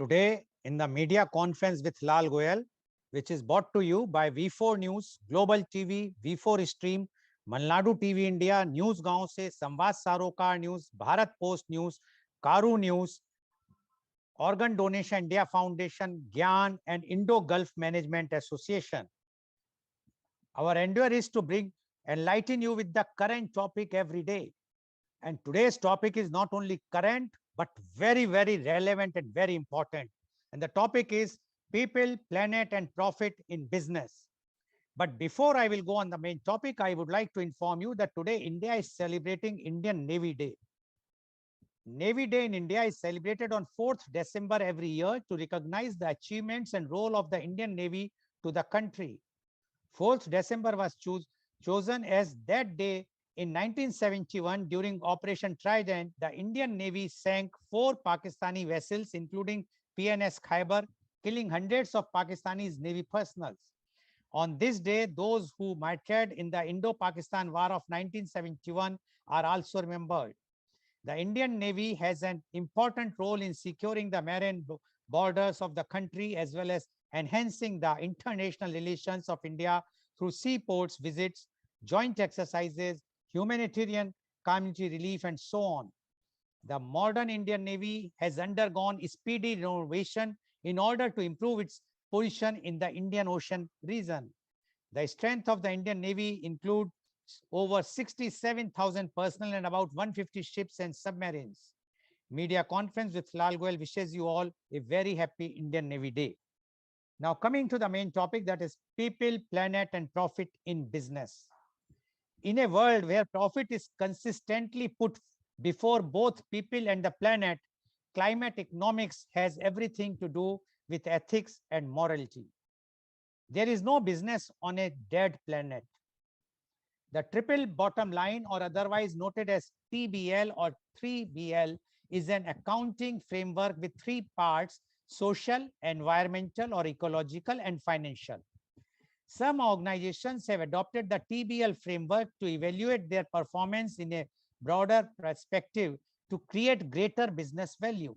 Today, in the media conference with Lal Goel, which is brought to you by V4 News, Global TV, V4 Stream, Malnadu TV India, News गांव से, संवाद सारोकार news, Bharat post news, Karu news, Organ Donation India Foundation, GYAN, and Indo-Gulf Management Association. Our endeavor is to enlighten you with the current topic every day. And today's topic is not only current, but very, very relevant and very important. And the topic is people, planet, and profit in business. But before I will go on the main topic, I would like to inform you that today India is celebrating Indian Navy Day. Navy Day in India is celebrated on 4th December every year to recognize the achievements and role of the Indian Navy to the country. 4th December was chosen as that day in 1971 during Operation Trident. The Indian Navy sank 4 Pakistani vessels, including PNS Khyber, killing hundreds of Pakistanis Navy personnel. On this day, those who martyred in the Indo-Pakistan War of 1971 are also remembered. The Indian Navy has an important role in securing the marine borders of the country, as well as enhancing the international relations of India through seaports visits, joint exercises, humanitarian community relief, and so on. The modern Indian Navy has undergone speedy renovation in order to improve its position in the Indian Ocean region. The strength of the Indian Navy includes over 67,000 personnel and about 150 ships and submarines. Media conference with Lal Goel wishes you all a very happy Indian Navy Day. Now coming to the main topic, that is people, planet, and profit in business. In a world where profit is consistently put before both people and the planet, climate economics has everything to do with ethics and morality. There is no business on a dead planet. The triple bottom line, or otherwise noted as TBL or 3BL, is an accounting framework with 3 parts: social, environmental or ecological, and financial. Some organizations have adopted the TBL framework to evaluate their performance in a broader perspective to create greater business value.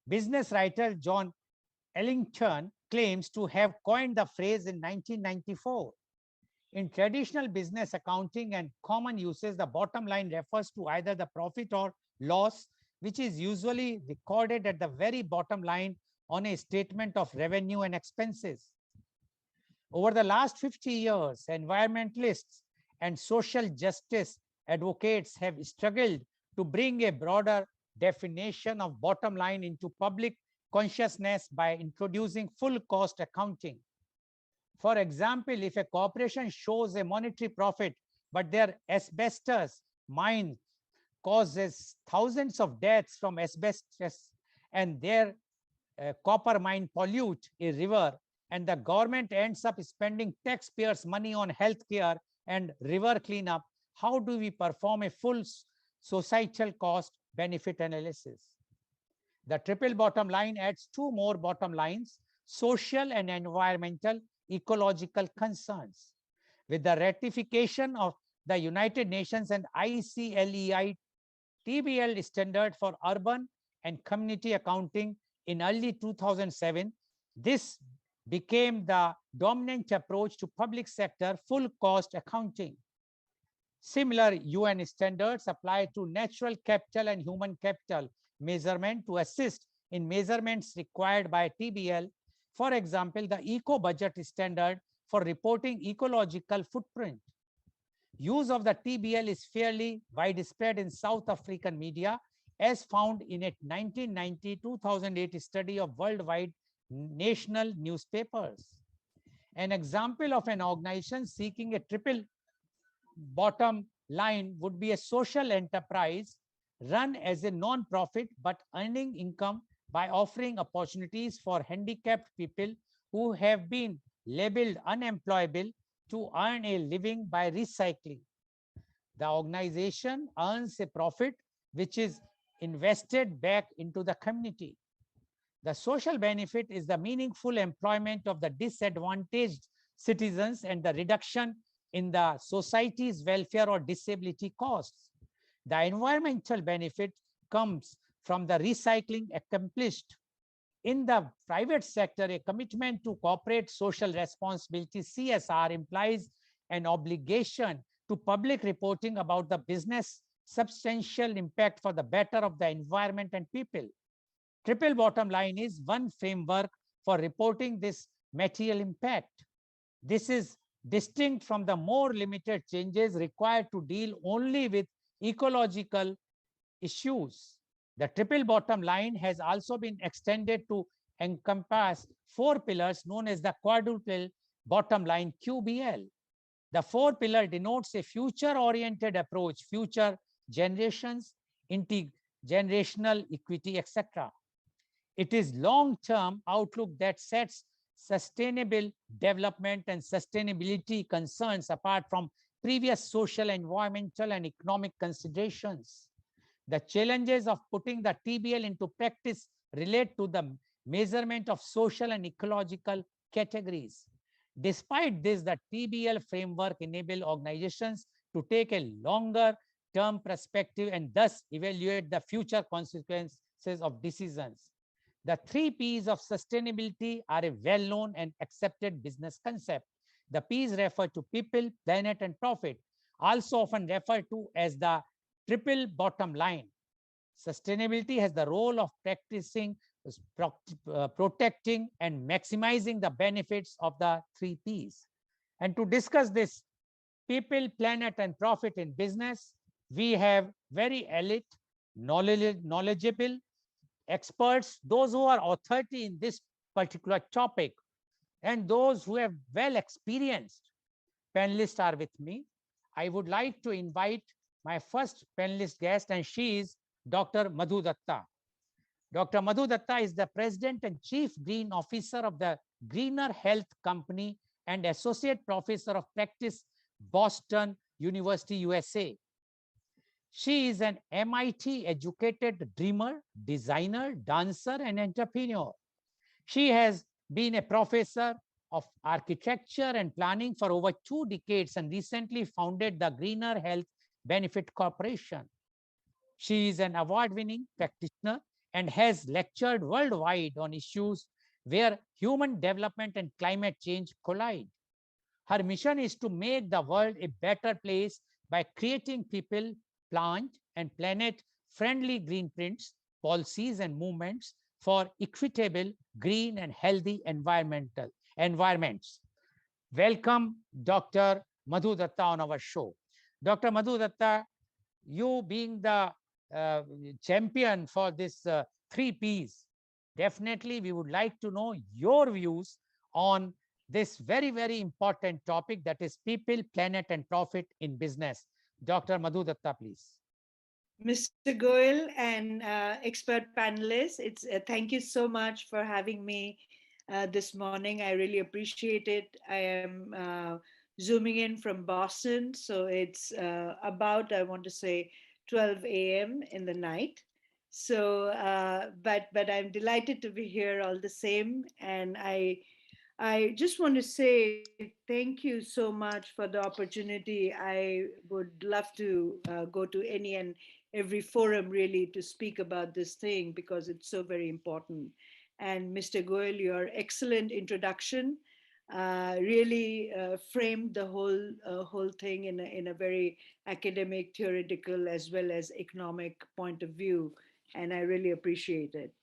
Business writer John Ellington claims to have coined the phrase in 1994. In traditional business accounting and common uses, the bottom line refers to either the profit or loss, which is usually recorded at the very bottom line on a statement of revenue and expenses. Over the last 50 years, environmentalists and social justice advocates have struggled to bring a broader definition of bottom line into public consciousness by introducing full cost accounting. For example, if a corporation shows a monetary profit, but their asbestos mine causes thousands of deaths from asbestos, and their copper mine pollute a river, and the government ends up spending taxpayers' money on healthcare and river cleanup, how do we perform a full societal cost benefit analysis? The triple bottom line adds 2 more bottom lines: social and environmental, ecological concerns. With the ratification of the United Nations and ICLEI TBL standard for urban and community accounting in early 2007, this became the dominant approach to public sector full cost accounting. Similar UN standards apply to natural capital and human capital measurement to assist in measurements required by TBL. For example, the eco budget standard for reporting ecological footprint. Use of the TBL is fairly widespread in South African media, as found in a 1990-2008 study of worldwide national newspapers. An example of an organization seeking a triple bottom line would be a social enterprise run as a non-profit but earning income by offering opportunities for handicapped people who have been labeled unemployable to earn a living by recycling. The organization earns a profit which is invested back into the community. The social benefit is the meaningful employment of the disadvantaged citizens and the reduction in the society's welfare or disability costs. The environmental benefit comes from the recycling accomplished in the private sector, a commitment to corporate social responsibility, CSR, implies an obligation to public reporting about the business substantial impact for the better of the environment and people. Triple bottom line is one framework for reporting this material impact. This is distinct from the more limited changes required to deal only with ecological issues. The triple bottom line has also been extended to encompass 4 pillars known as the quadruple bottom line QBL. The 4 pillar denotes a future-oriented approach, future generations, intergenerational equity, etc. It is long-term outlook that sets sustainable development and sustainability concerns apart from previous social, environmental, and economic considerations. The challenges of putting the TBL into practice relate to the measurement of social and ecological categories. Despite this, the TBL framework enables organizations to take a longer term perspective and thus evaluate the future consequences of decisions. The 3 P's of sustainability are a well-known and accepted business concept. The P's refer to people, planet, and profit, also often referred to as the triple bottom line. Sustainability has the role of protecting and maximizing the benefits of the 3 P's. And to discuss this people, planet, and profit in business, we have very elite, knowledgeable experts, those who are authority in this particular topic, and those who have well experienced panelists are with me. I would like to invite my first panelist guest, and she is Dr. Madhu Datta. Dr. Madhu Datta is the President and Chief Green Officer of the Greener Health Company and Associate Professor of Practice, Boston University, USA. She is an MIT educated dreamer, designer, dancer, and entrepreneur. She has been a professor of architecture and planning for over 2 decades and recently founded the Greener Health Benefit Corporation. She is an award-winning practitioner and has lectured worldwide on issues where human development and climate change collide. Her mission is to make the world a better place by creating people, plant, and planet-friendly green prints, policies, and movements for equitable, green, and healthy environments. Welcome, Dr. Madhu Datta, on our show. Dr. Madhu Datta, you being the champion for this 3 P's, definitely we would like to know your views on this very, very important topic, that is people, planet, and profit in business. Dr. Madhu Datta, please. Mr. Goel and expert panelists, thank you so much for having me this morning. I really appreciate it. I am zooming in from Boston, so it's about, I want to say, 12 a.m. in the night. So, but I'm delighted to be here all the same, and I just want to say thank you so much for the opportunity. I would love to go to any and every forum really to speak about this thing because it's so very important. And Mr. Goel, your excellent introduction really framed the whole thing in a very academic, theoretical, as well as economic point of view. And I really appreciate it.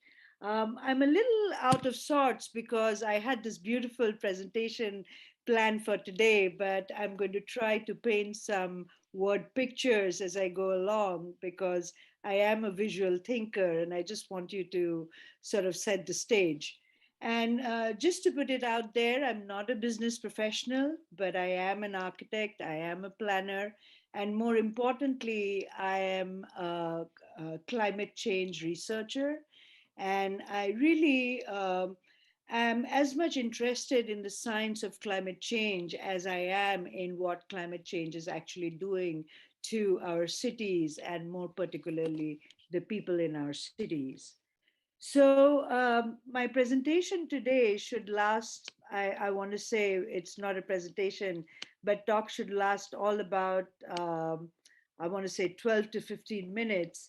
I'm a little out of sorts because I had this beautiful presentation planned for today, but I'm going to try to paint some word pictures as I go along because I am a visual thinker and I just want you to sort of set the stage. And just to put it out there, I'm not a business professional, but I am an architect, I am a planner, and more importantly, I am a climate change researcher. And I really am as much interested in the science of climate change as I am in what climate change is actually doing to our cities and more particularly the people in our cities. So my presentation today should last, I want to say it's not a presentation, but talk should last all about, I want to say 12 to 15 minutes.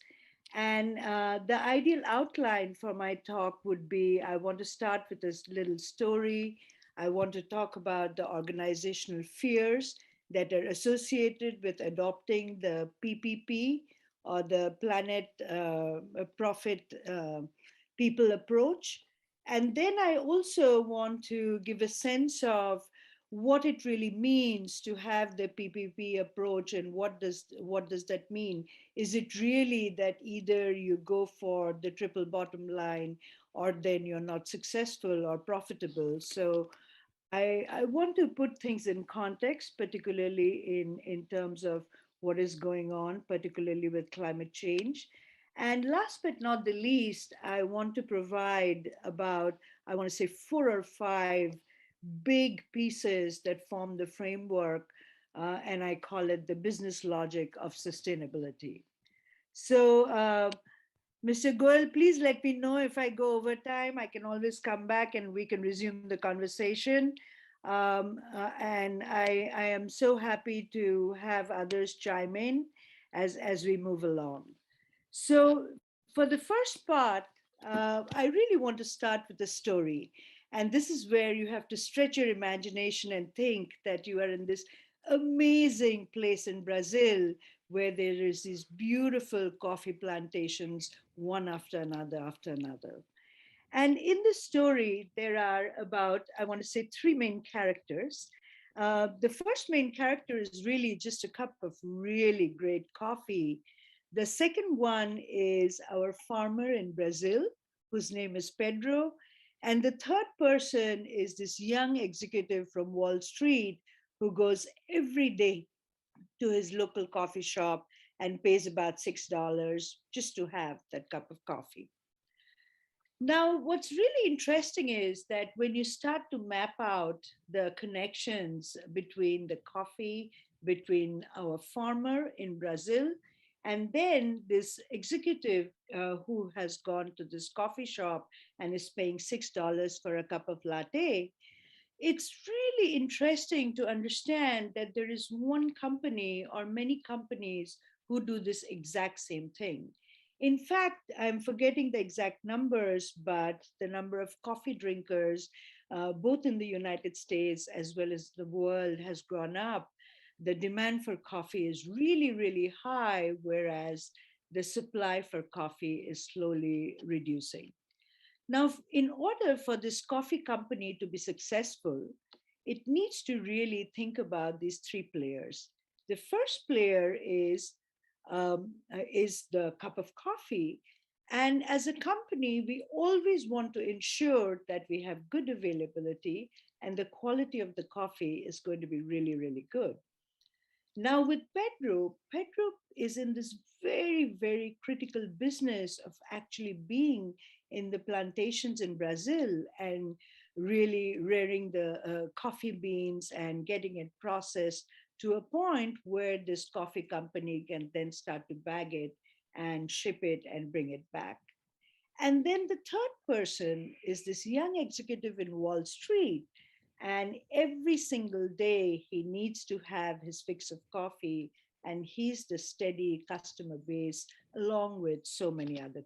And the ideal outline for my talk would be, I want to start with this little story. I want to talk about the organizational fears that are associated with adopting the PPP, or the Planet Profit People approach. And then I also want to give a sense of what it really means to have the PPP approach, and what does that mean. Is it really that either you go for the triple bottom line, or then you're not successful or profitable? So I want to put things in context, particularly in terms of what is going on, particularly with climate change. And last but not the least, I want to provide about, I want to say, four or five big pieces that form the framework, and I call it the business logic of sustainability. So, Mr. Goel, please let me know if I go over time. I can always come back and we can resume the conversation. And I am so happy to have others chime in as we move along. So, for the first part, I really want to start with a story. And this is where you have to stretch your imagination and think that you are in this amazing place in Brazil, where there is these beautiful coffee plantations, one after another after another. And in the story, there are about, I want to say, three main characters. The first main character is really just a cup of really great coffee. The second one is our farmer in Brazil, whose name is Pedro. And the third person is this young executive from Wall Street who goes every day to his local coffee shop and pays about $6 just to have that cup of coffee. Now, what's really interesting is that when you start to map out the connections between the coffee, between our farmer in Brazil, and then this executive who has gone to this coffee shop and is paying $6 for a cup of latte, it's really interesting to understand that there is one company or many companies who do this exact same thing. In fact, I'm forgetting the exact numbers, but the number of coffee drinkers, both in the United States as well as the world, has gone up. The demand for coffee is really, really high, whereas the supply for coffee is slowly reducing. Now, in order for this coffee company to be successful, it needs to really think about these three players. The first player is the cup of coffee. And as a company, we always want to ensure that we have good availability and the quality of the coffee is going to be really, really good. Now, with Pedro is in this very, very critical business of actually being in the plantations in Brazil and really rearing the coffee beans and getting it processed to a point where this coffee company can then start to bag it and ship it and bring it back. And then the third person is this young executive in Wall Street. And every single day, he needs to have his fix of coffee. And he's the steady customer base, along with so many other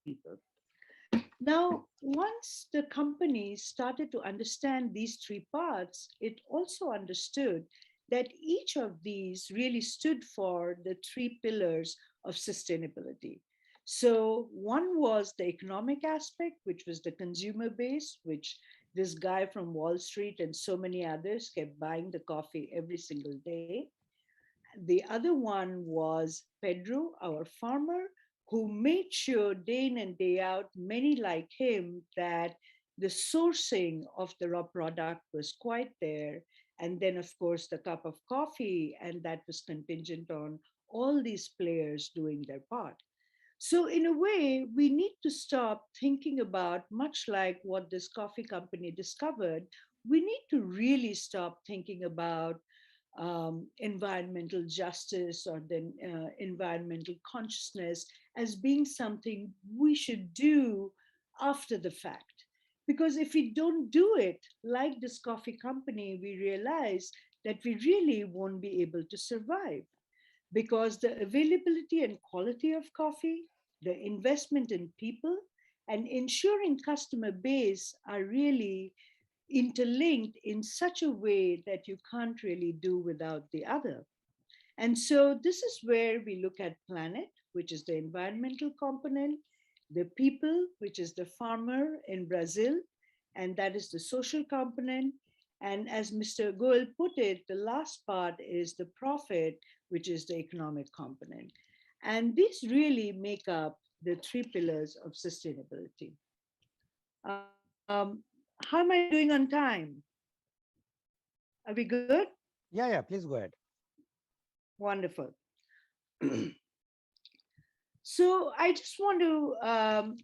people. Now, once the company started to understand these three parts, it also understood that each of these really stood for the three pillars of sustainability. So, one was the economic aspect, which was the consumer base, which this guy from Wall Street and so many others kept buying the coffee every single day. The other one was Pedro, our farmer, who made sure day in and day out, many like him, that the sourcing of the raw product was quite there. And then, of course, the cup of coffee, and that was contingent on all these players doing their part. So, in a way, we need to stop thinking about, much like what this coffee company discovered, we need to really stop thinking about environmental justice or then environmental consciousness as being something we should do after the fact. Because if we don't do it, like this coffee company, we realize that we really won't be able to survive, because the availability and quality of coffee the investment in people, and ensuring customer base are really interlinked in such a way that you can't really do without the other. And so this is where we look at planet, which is the environmental component, the people, which is the farmer in Brazil, and that is the social component. And as Mr. Goel put it, the last part is the profit, which is the economic component. And these really make up the three pillars of sustainability. How am I doing on time? Are we good? Yeah, please go ahead. Wonderful. So I just want to,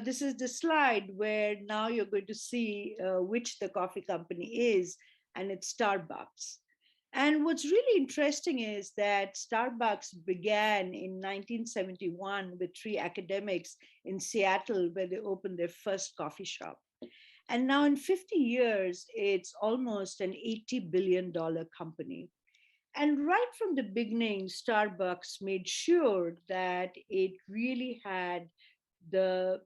this is the slide where now you're going to see which the coffee company is, and it's Starbucks. And what's really interesting is that Starbucks began in 1971 with three academics in Seattle, where they opened their first coffee shop. And now, in 50 years, it's almost an $80 billion company. And right from the beginning, Starbucks made sure that it really had the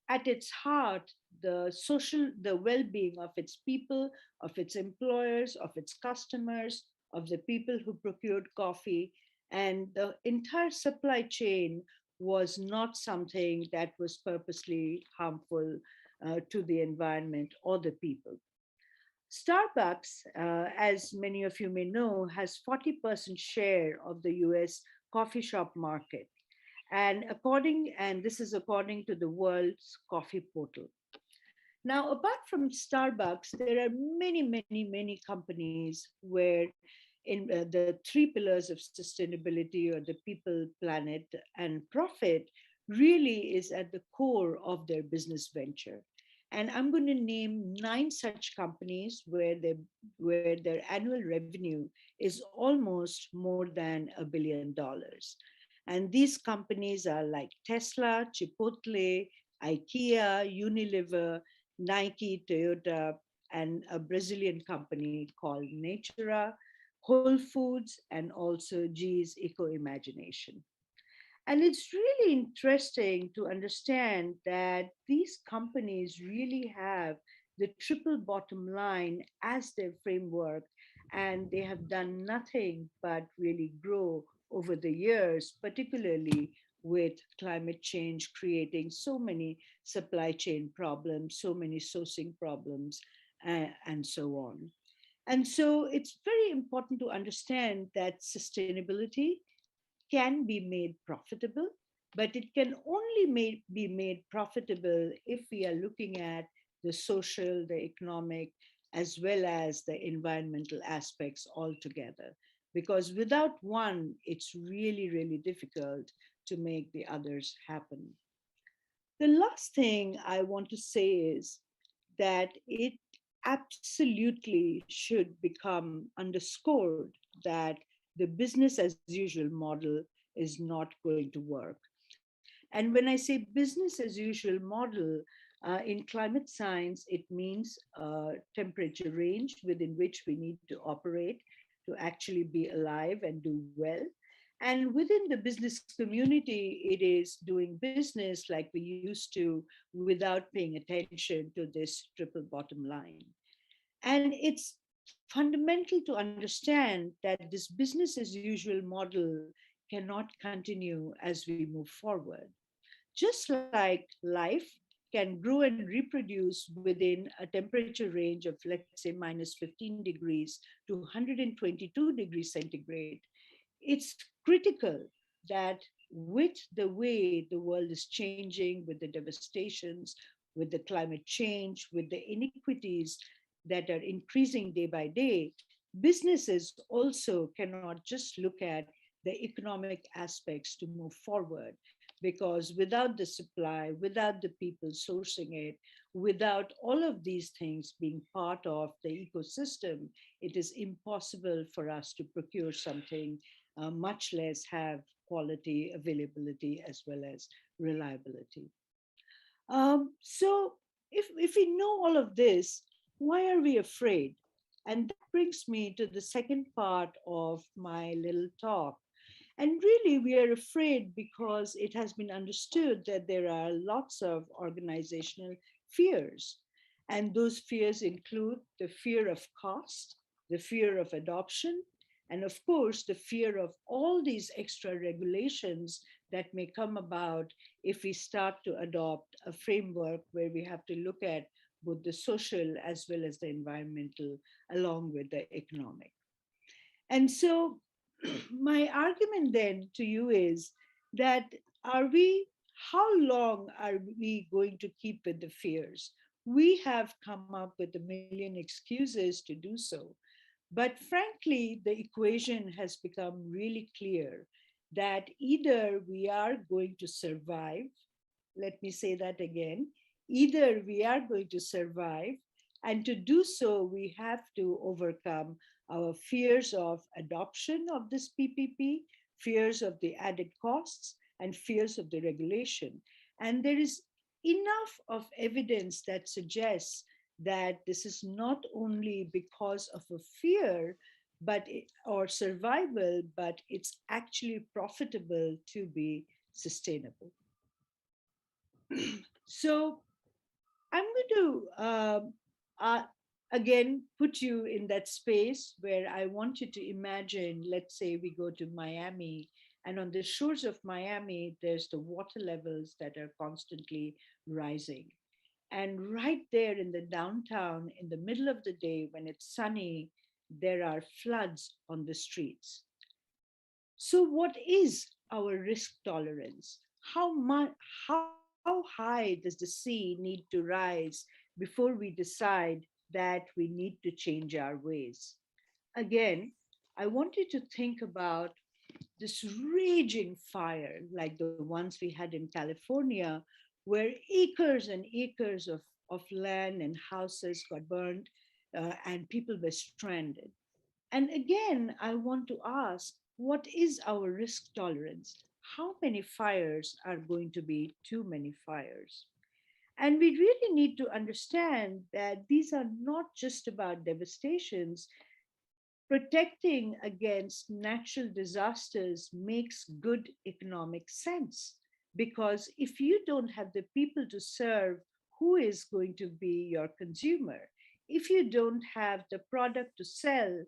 at its heart the well-being of its people, of its employers, of its customers, of the people who procured coffee, and the entire supply chain was not something that was purposely harmful to the environment or the people. Starbucks, as many of you may know, has 40% share of the US coffee shop market. And this is according to the World's Coffee Portal. Now, apart from Starbucks, there are many companies where in the three pillars of sustainability, or the people, planet, and profit, really is at the core of their business venture. And I'm going to name nine such companies where their annual revenue is almost more than $1 billion. And these companies are like Tesla, Chipotle, IKEA, Unilever, Nike, Toyota, and a Brazilian company called Natura, Whole Foods, and also GE's Eco Imagination. And it's really interesting to understand that these companies really have the triple bottom line as their framework, and they have done nothing but really grow over the years, particularly with climate change creating so many supply chain problems, so many sourcing problems, and so on. And so it's very important to understand that sustainability can be made profitable, but it can only be made profitable if we are looking at the social, the economic, as well as the environmental aspects altogether. Because without one, it's really difficult to make the others happen. The last thing I want to say is that it absolutely should become underscored that the business as usual model is not going to work. And when I say business as usual model, in climate science, it means temperature range within which we need to operate to actually be alive and do well. And within the business community, it is doing business like we used to without paying attention to this triple bottom line. And it's fundamental to understand that this business as usual model cannot continue as we move forward. Just like life can grow and reproduce within a temperature range of, let's say, minus 15 degrees to 122 degrees centigrade, it's critical that with the way the world is changing, with the devastations, with the climate change, with the inequities that are increasing day by day, businesses also cannot just look at the economic aspects to move forward. Because without the supply, without the people sourcing it, without all of these things being part of the ecosystem, it is impossible for us to procure something, much less have quality, availability, as well as reliability. So if we know all of this, why are we afraid? And that brings me to the second part of my little talk. And really, we are afraid because it has been understood that there are lots of organizational fears. And those fears include the fear of cost, the fear of adoption, and of course, the fear of all these extra regulations that may come about if we start to adopt a framework where we have to look at both the social as well as the environmental, along with the economic. And so, my argument then to you is that are we, how long are we going to keep with the fears? We have come up with a million excuses to do so. But frankly, the equation has become really clear that either we are going to survive, let me say that again, either we are going to survive, and to do so, we have to overcome our fears of adoption of this PPP, fears of the added costs, and fears of the regulation. And there is enough of evidence that suggests that this is not only because of a fear or survival, but it's actually profitable to be sustainable. So I'm going to uh, again put you in that space where I want you to imagine, let's say we go to Miami, and on the shores of Miami, there's the water levels that are constantly rising. And right there in the downtown, in the middle of the day when it's sunny, there are floods on the streets. So, what is our risk tolerance? How much, how high does the sea need to rise before we decide that we need to change our ways? Again, I want you to think about this raging fire like the ones we had in California, where acres and acres of land and houses got burned and people were stranded. And again, I want to ask, what is our risk tolerance? How many fires are going to be too many fires? And we really need to understand that these are not just about devastations. Protecting against natural disasters makes good economic sense, because if you don't have the people to serve, who is going to be your consumer? If you don't have the product to sell,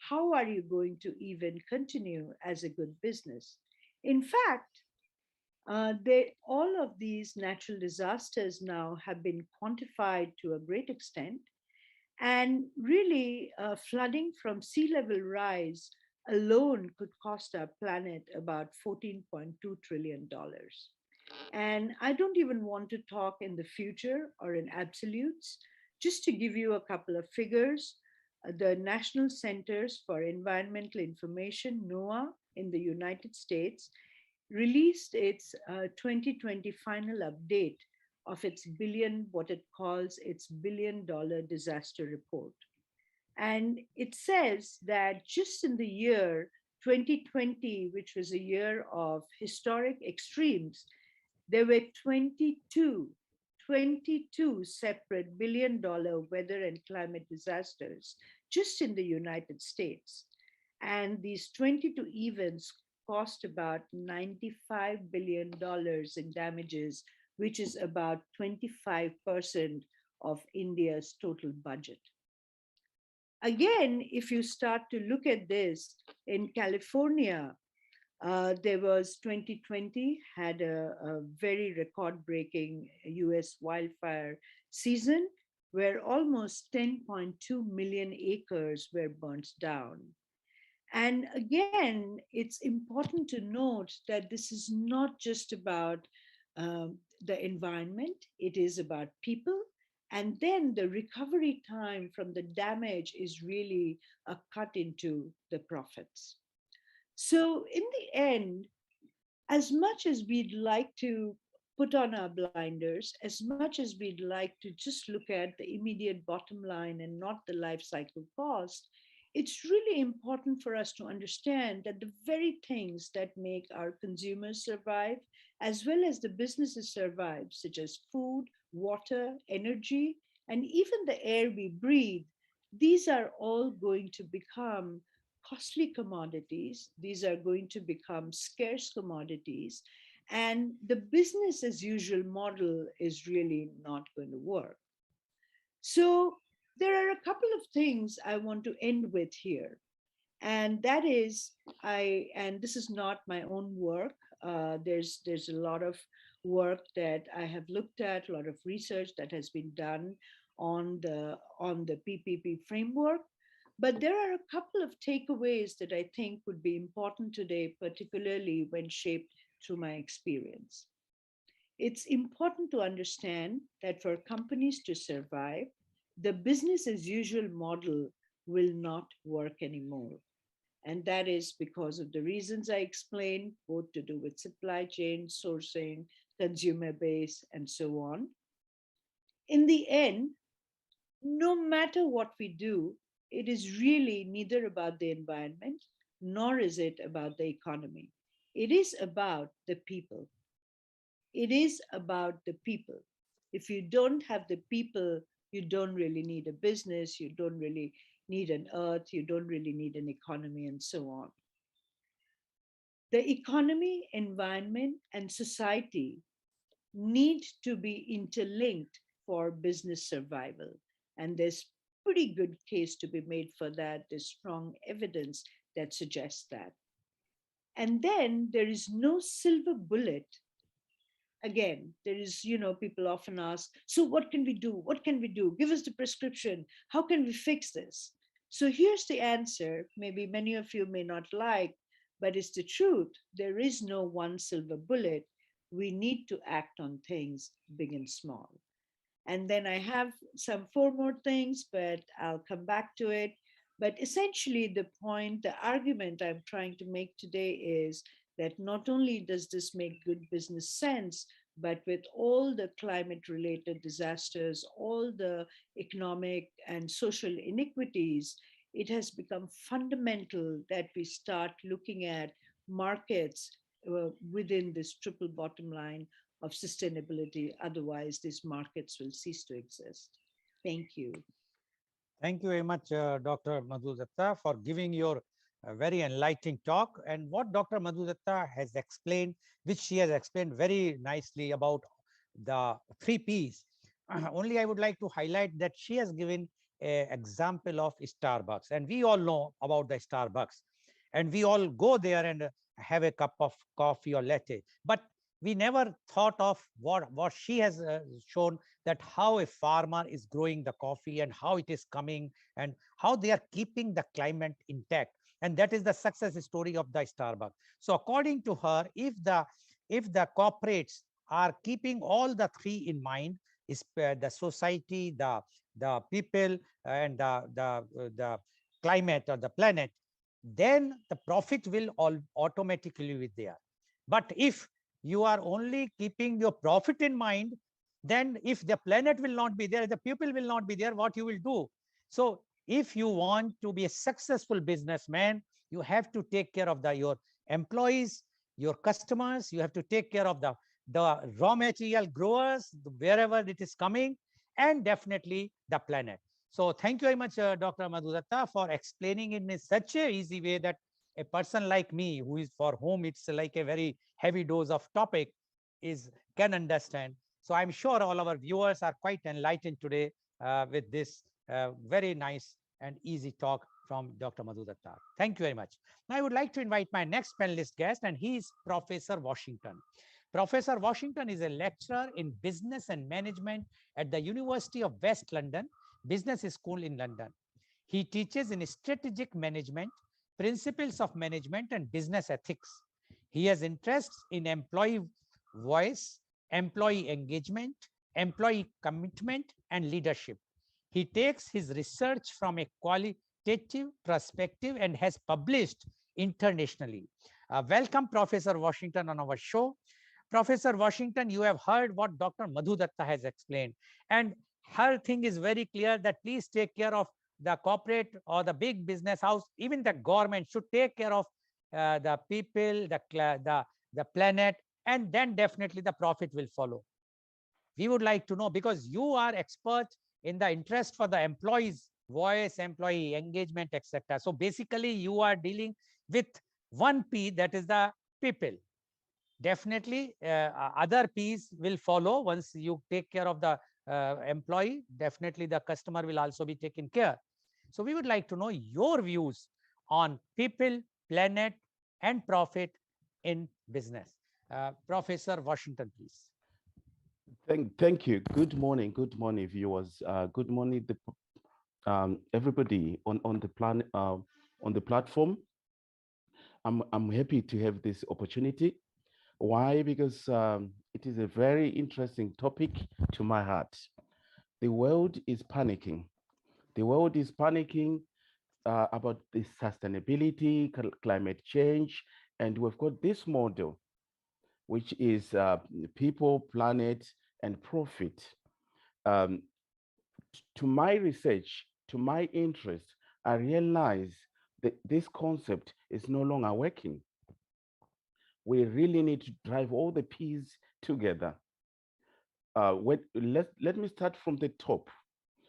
how are you going to even continue as a good business? In fact, all of these natural disasters now have been quantified to a great extent, and really, flooding from sea level rise alone could cost our planet about $14.2 trillion. And I don't even want to talk in the future or in absolutes. Just to give you a couple of figures, the National Centers for Environmental Information, NOAA, in the United States, released its 2020 final update of its what it calls its $1 billion disaster report. And it says that just in the year 2020, which was a year of historic extremes, there were 22 separate $1 billion weather and climate disasters just in the United States. And these 22 events cost about $95 billion in damages, which is about 25% of India's total budget. Again, if you start to look at this in California, there was 2020 had a very record breaking US wildfire season where almost 10.2 million acres were burnt down. And again, it's important to note that this is not just about the environment, it is about people. And then the recovery time from the damage is really a cut into the profits. So, in the end, as much as we'd like to put on our blinders, as much as we'd like to just look at the immediate bottom line and not the life cycle cost, it's really important for us to understand that the very things that make our consumers survive, as well as the businesses survive, such as food, water, energy, and even the air we breathe, these are all going to become costly commodities. These are going to become scarce commodities. And the business as usual model is really not going to work. So, there are a couple of things I want to end with here. And that is, and this is not my own work. There's a lot of work that I have looked at, a lot of research that has been done on the PPP framework. But there are a couple of takeaways that I think would be important today, particularly when shaped through my experience. It's important to understand that for companies to survive, the business as usual model will not work anymore. And that is because of the reasons I explained, both to do with supply chain, sourcing, consumer base, and so on. In the end, no matter what we do, it is really neither about the environment nor is it about the economy. It is about the people. It is about the people. If you don't have the people, you don't really need a business, you don't really need an earth, you don't really need an economy, and so on. The economy, environment, and society need to be interlinked for business survival. And there's pretty good case to be made for that. There's strong evidence that suggests that. And then there is no silver bullet. Again, there is, people often ask, so what can we do? What can we do? Give us the prescription. How can we fix this? So here's the answer. Maybe many of you may not like, but it's the truth. There is no one silver bullet. We need to act on things big and small. And then I have some four more things, but I'll come back to it. But essentially, the point, the argument I'm trying to make today is that not only does this make good business sense, but with all the climate related disasters, all the economic and social inequities, it has become fundamental that we start looking at markets within this triple bottom line of sustainability. Otherwise, these markets will cease to exist. Thank you. Thank you very much, Dr. Madhu Datta, for giving your very enlightening talk. And what Dr. Madhu Datta has explained, which she has explained very nicely about the three P's. Only I would like to highlight that she has given an example of Starbucks. And we all know about the Starbucks. And we all go there and have a cup of coffee or latte. But we never thought of what she has shown, that how a farmer is growing the coffee and how it is coming and how they are keeping the climate intact. And that is the success story of the Starbucks. So according to her, if the corporates are keeping all the three in mind, is the society, the people, and the climate or the planet, then the profit will all automatically be there. But if you are only keeping your profit in mind, then if the planet will not be there, the people will not be there, what you will do? So if you want to be a successful businessman, you have to take care of your employees, your customers, you have to take care of the raw material growers, wherever it is coming, and definitely the planet. So thank you very much, Dr. Madhu Datta, for explaining it in such a easy way that a person like me, who is for whom it's like a very heavy dose of topic, can understand. So I'm sure all our viewers are quite enlightened today with this very nice and easy talk from Dr. Madhu Datta. Thank you very much. Now I would like to invite my next panelist guest, and he is Professor Washington. Professor Washington is a lecturer in business and management at the University of West London Business School in London. He teaches in strategic management, principles of management, and business ethics. He has interests in employee voice, employee engagement, employee commitment, and leadership. He takes his research from a qualitative perspective and has published internationally. Welcome, Professor Washington, on our show. Professor Washington, you have heard what Dr. Madhu Datta has explained, and her thing is very clear, that please take care of the corporate or the big business house. Even the government should take care of the people, the planet, and then definitely the profit will follow. We would like to know, because you are expert in the interest for the employees' voice, employee engagement, etc. So basically, you are dealing with one P, that is the people. Definitely, other P's will follow once you take care of the employee. Definitely, the customer will also be taken care. So we would like to know your views on people, planet, and profit in business. Professor Washington, please. Thank you. Good morning, viewers. Good morning, everybody on the on the platform. I'm happy to have this opportunity. Why? Because it is a very interesting topic to my heart. The world is panicking. The world is panicking about the sustainability, climate change, and we've got this model, which is people, planet, and profit. Um, to my research, to my interest, I realize that this concept is no longer working. We really need to drive all the P's together. Let me start from the top.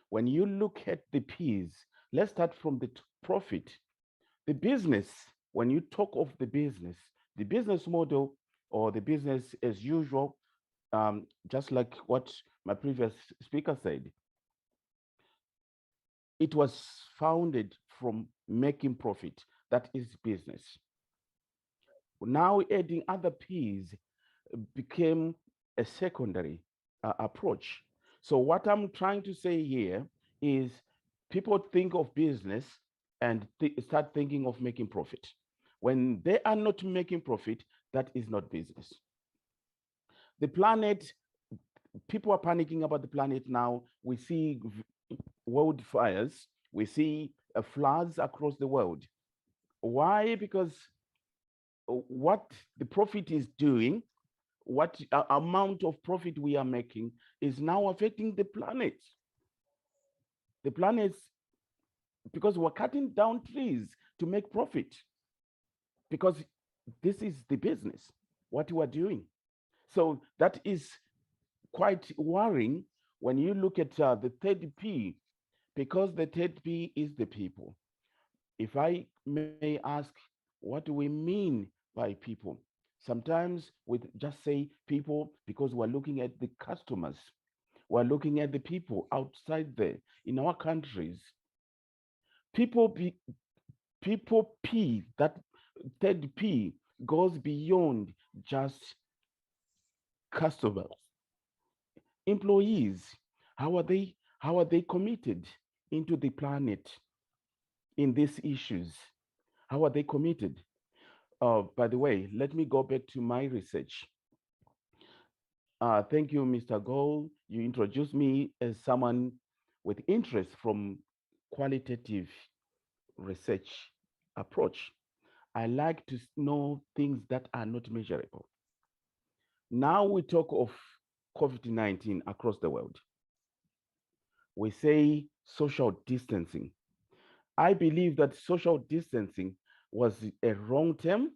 When you look at the P's, let's start from the profit. The business, when you talk of the business model or the business as usual, just like what my previous speaker said, it was founded from making profit. That is business. Now adding other P's became a secondary approach. So what I'm trying to say here is people think of business and start thinking of making profit. When they are not making profit, that is not business. The planet, people are panicking about the planet now. We see wildfires, we see floods across the world. Why? Because what the profit is doing, what amount of profit we are making is now affecting the planet. The planets, because we're cutting down trees to make profit, because this is the business, what we are doing. So that is quite worrying when you look at the third P, because the third P is the people. If I may ask, what do we mean by people? Sometimes we just say people because we're looking at the customers. We're looking at the people outside there in our countries. People be, people P, that third P goes beyond just customers. Employees, how are they committed into the planet in these issues? How are they committed? By the way, let me go back to my research. Thank you, Mr. Goel. You introduced me as someone with interest from qualitative research approach. I like to know things that are not measurable. Now we talk of COVID-19 across the world. We say social distancing. I believe that social distancing was a wrong term.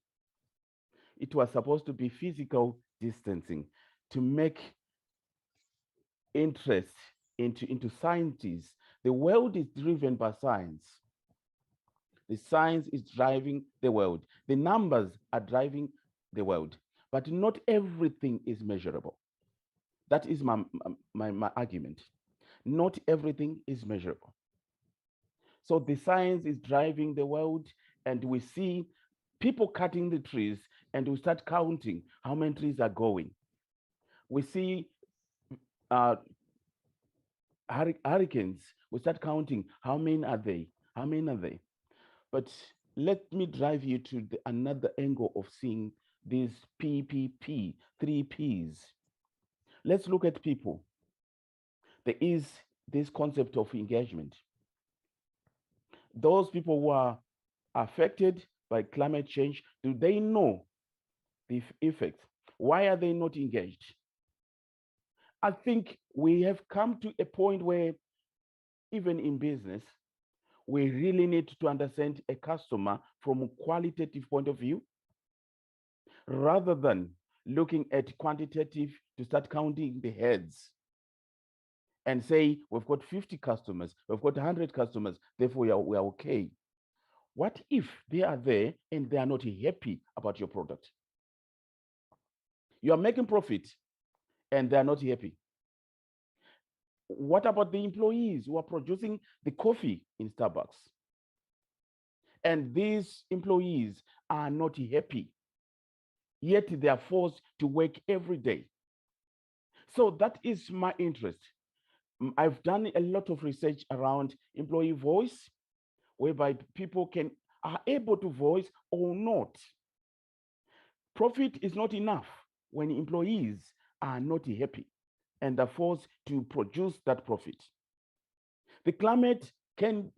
It was supposed to be physical distancing to make interest into scientists. The world is driven by science. The science is driving the world. The numbers are driving the world, but not everything is measurable. That is my argument. Not everything is measurable. So the science is driving the world, and we see people cutting the trees, and we start counting how many trees are going. We see hurricanes, we start counting how many are they? How many are they? But let me drive you to another angle of seeing these PPP, three Ps. Let's look at people. There is this concept of engagement. Those people who are affected by climate change, do they know the effects? Why are they not engaged? I think we have come to a point where, even in business, we really need to understand a customer from a qualitative point of view, rather than looking at quantitative to start counting the heads and say, we've got 50 customers, we've got 100 customers, therefore we are okay. What if they are there and they are not happy about your product? You are making profit and they are not happy. What about the employees who are producing the coffee in Starbucks? And these employees are not happy, yet they are forced to work every day. So that is my interest. I've done a lot of research around employee voice, whereby people are able to voice or not. Profit is not enough when employees are not happy and are forced to produce that profit. The climate can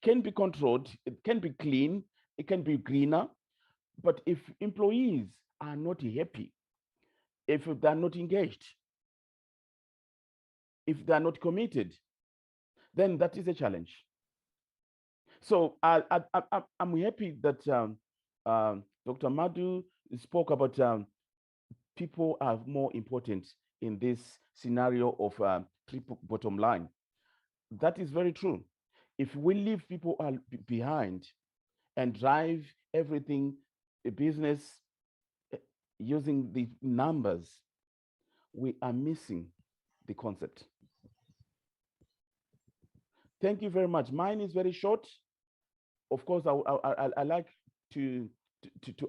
be controlled, it can be clean, it can be greener, but if employees are not happy, if they're not engaged, if they're not committed, then that is a challenge. So I'm happy that Dr. Madhu spoke about people are more important in this scenario of triple bottom line. That is very true. If we leave people behind and drive everything, a business using the numbers, we are missing the concept. Thank you very much. Mine is very short. Of course, I like to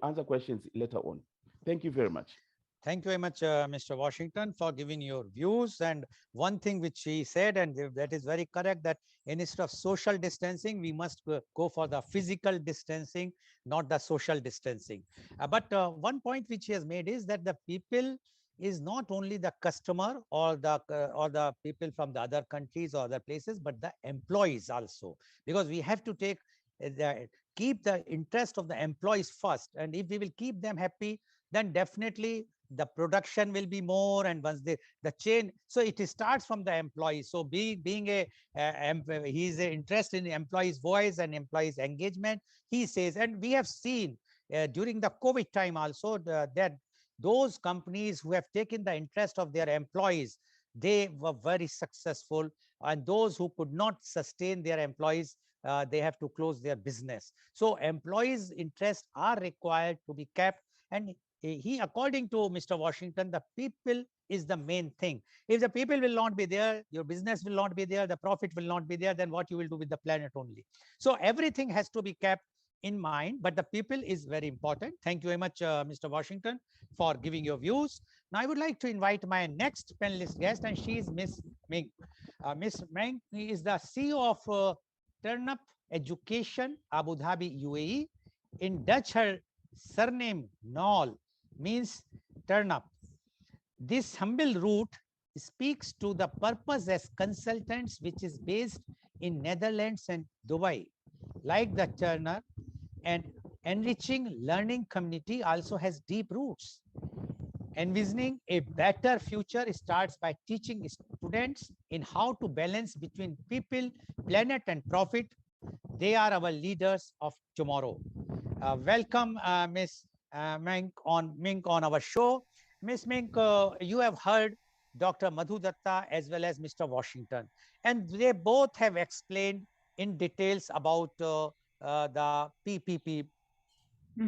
answer questions later on. Thank you very much. Thank you very much, Mr. Washington, for giving your views. And one thing which he said, and that is very correct, that instead of social distancing, we must go for the physical distancing, not the social distancing. But one point which he has made is that the people is not only the customer or the people from the other countries or other places, but the employees also, because we have to keep the interest of the employees first. And if we will keep them happy, then definitely the production will be more, and once the chain, so it starts from the employee. So being he's interested in the employees' voice and employees' engagement, he says. And we have seen during the COVID time also that those companies who have taken the interest of their employees, they were very successful, and those who could not sustain their employees, they have to close their business. So employees' interests are required to be kept. And he, according to Mr. Washington, the people is the main thing. If the people will not be there, your business will not be there, the profit will not be there, then what you will do with the planet only. So everything has to be kept in mind, but the people is very important. Thank you very much, Mr. Washington, for giving your views. Now I would like to invite my next panelist guest, and she is Miss Meng. Miss Meng is the CEO of Turnup Education, Abu Dhabi, UAE. In Dutch, her surname Nol means turn up. This humble root speaks to the purpose as consultants, which is based in Netherlands and Dubai. Like the Turner, and enriching learning community also has deep roots. Envisioning a better future starts by teaching students in how to balance between people, planet, and profit. They are our leaders of tomorrow. Welcome, Ms. Mink on our show. Ms. Mink, you have heard Dr. Madhu Datta as well as Mr. Washington, and they both have explained in details about the PPP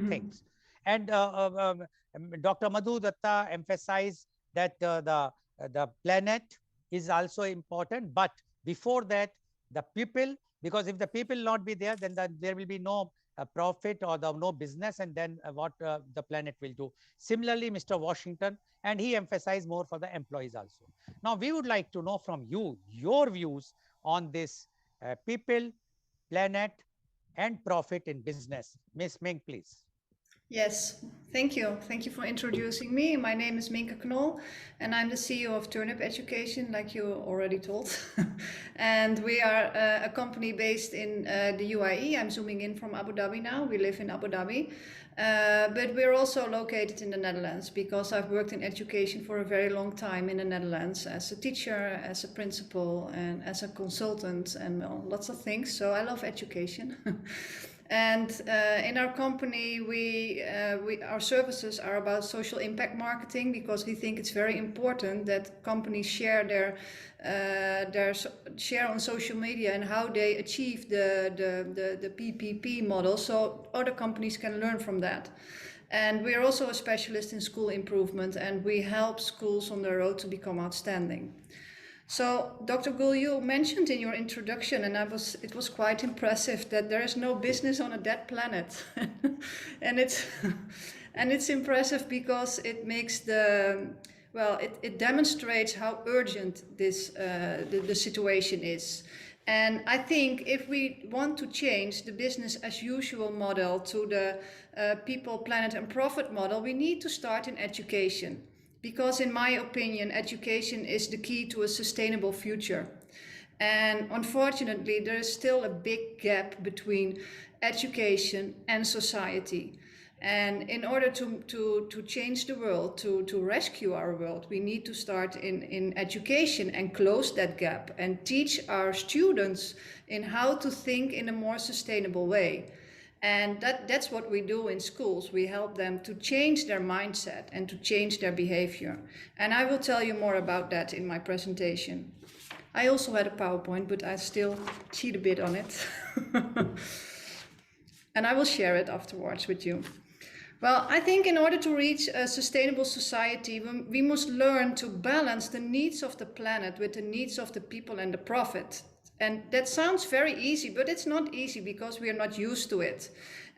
things. And Dr. Madhu Datta emphasized that the planet is also important, but before that, the people, because if the people not be there, then there will be no profit or no business, and then what the planet will do. Similarly, Mr. Washington, and he emphasized more for the employees also. Now, we would like to know from you, your views on this people, planet, and profit in business. Ms. Meng, please. Yes, thank you. Thank you for introducing me. My name is 𝐂𝐀𝐑𝐔, and I'm the CEO of Turnup Education, like you already told. And we are a company based in the UAE. I'm zooming in from Abu Dhabi now. We live in Abu Dhabi. But we're also located in the Netherlands because I've worked in education for a very long time in the Netherlands as a teacher, as a principal, and as a consultant, and lots of things. So I love education. And in our company, our services are about social impact marketing, because we think it's very important that companies share their share on social media and how they achieve the PPP model, so other companies can learn from that. And we are also a specialist in school improvement, and we help schools on the road to become outstanding. So, Dr. Goel, you mentioned in your introduction, and it was quite impressive, that there is no business on a dead planet, and it's impressive because it makes it demonstrates how urgent this the situation is. And I think if we want to change the business as usual model to the people, planet, and profit model, we need to start in education. Because in my opinion, education is the key to a sustainable future. And unfortunately, there is still a big gap between education and society. And in order to change the world, to rescue our world, we need to start in education and close that gap and teach our students in how to think in a more sustainable way. And that's what we do in schools. We help them to change their mindset and to change their behavior. And I will tell you more about that in my presentation. I also had a PowerPoint, but I still cheat a bit on it. And I will share it afterwards with you. Well, I think in order to reach a sustainable society, we must learn to balance the needs of the planet with the needs of the people and the profit. And that sounds very easy, but it's not easy because we are not used to it.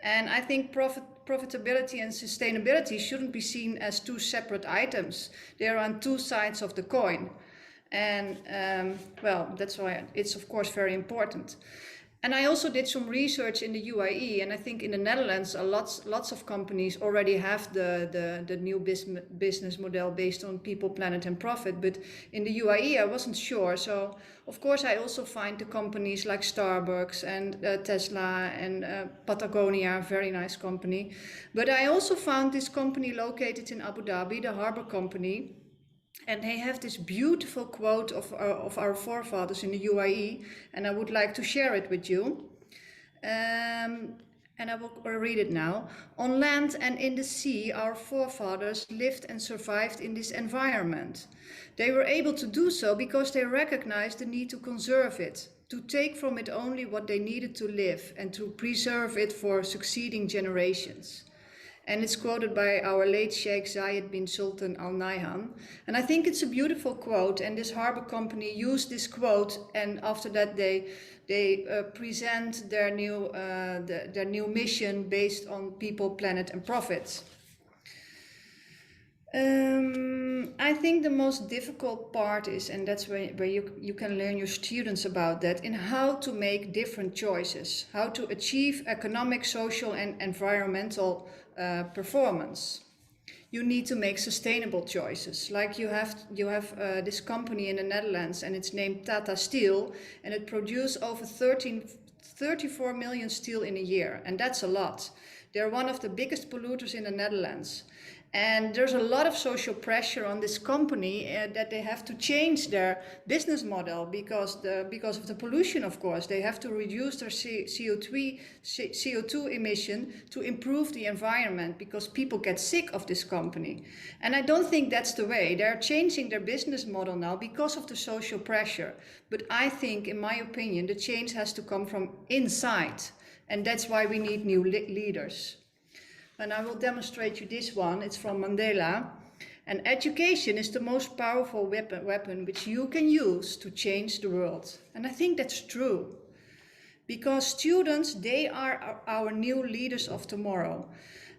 And I think profitability and sustainability shouldn't be seen as two separate items. They are on two sides of the coin. And that's why it's of course very important. And I also did some research in the UAE, and I think in the Netherlands, lots of companies already have the new business model based on people, planet, and profit. But in the UAE, I wasn't sure. So, of course, I also find the companies like Starbucks and Tesla and Patagonia, very nice company. But I also found this company located in Abu Dhabi, the Harbor Company. And they have this beautiful quote of our forefathers in the UAE, and I would like to share it with you. And I will read it now. On land and in the sea, our forefathers lived and survived in this environment. They were able to do so because they recognized the need to conserve it, to take from it only what they needed to live, and to preserve it for succeeding generations. And it's quoted by our late Sheikh Zayed bin Sultan Al Nahyan. And I think it's a beautiful quote, and this Harbor Company used this quote, and after that they present their new mission based on people, planet, and profits. I think the most difficult part is, and that's where you can learn your students about that, in how to make different choices, how to achieve economic, social, and environmental performance. You need to make sustainable choices. Like you have this company in the Netherlands, and it's named Tata Steel, and it produces over 34 million steel in a year, and that's a lot. They're one of the biggest polluters in the Netherlands. And there's a lot of social pressure on this company that they have to change their business model because of the pollution, of course. They have to reduce their CO2 emission to improve the environment because people get sick of this company. And I don't think that's the way. They're changing their business model now because of the social pressure. But I think, in my opinion, the change has to come from inside. And that's why we need new leaders. And I will demonstrate you this one. It's from Mandela. And education is the most powerful weapon which you can use to change the world. And I think that's true. Because students, they are our new leaders of tomorrow.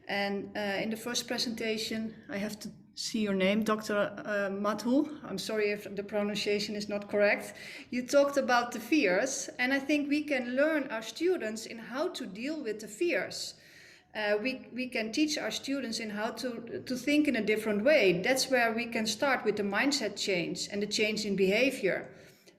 And in the first presentation, I have to see your name, Dr. Madhu. I'm sorry if the pronunciation is not correct. You talked about the fears. And I think we can learn our students in how to deal with the fears. We can teach our students in how to think in a different way. That's where we can start with the mindset change and the change in behavior.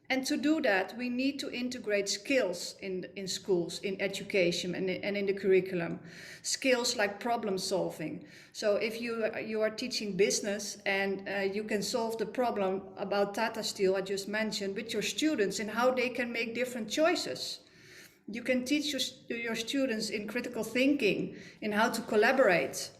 And to do that, we need to integrate skills in schools, in education, and in the curriculum. Skills like problem solving. So if you are teaching business and you can solve the problem about Tata Steel I just mentioned with your students and how they can make different choices. You can teach your students in critical thinking, in how to collaborate.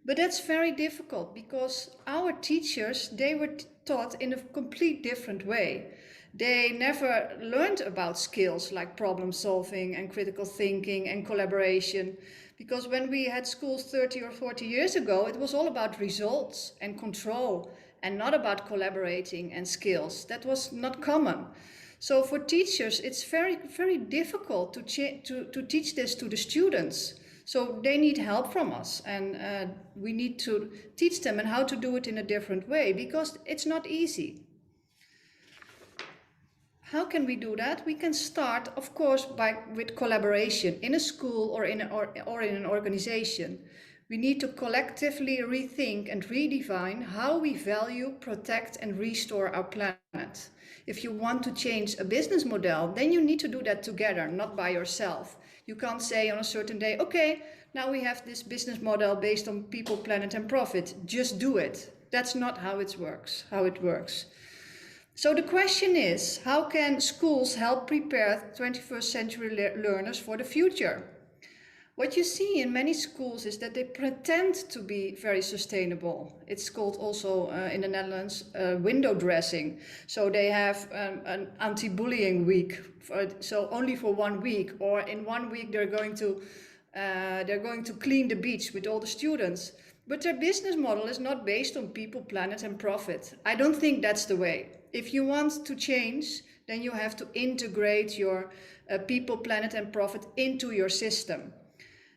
But that's very difficult because our teachers, they were taught in a complete different way. They never learned about skills like problem solving and critical thinking and collaboration. Because when we had schools 30 or 40 years ago, it was all about results and control and not about collaborating and skills. That was not common. So for teachers, it's very, very difficult to teach this to the students. So they need help from us, and we need to teach them and how to do it in a different way, because it's not easy. How can we do that? We can start, of course, with collaboration in a school or in an organization. We need to collectively rethink and redefine how we value, protect, and restore our planet. If you want to change a business model, then you need to do that together, not by yourself. You can't say on a certain day, okay, now we have this business model based on people, planet, and profit. Just do it. That's not how it works. So the question is, how can schools help prepare 21st century learners for the future? What you see in many schools is that they pretend to be very sustainable. It's called also in the Netherlands window dressing. So they have an anti-bullying week, so only for 1 week, or in 1 week they're going to clean the beach with all the students. But their business model is not based on people, planet, and profit. I don't think that's the way. If you want to change, then you have to integrate your people, planet, and profit into your system.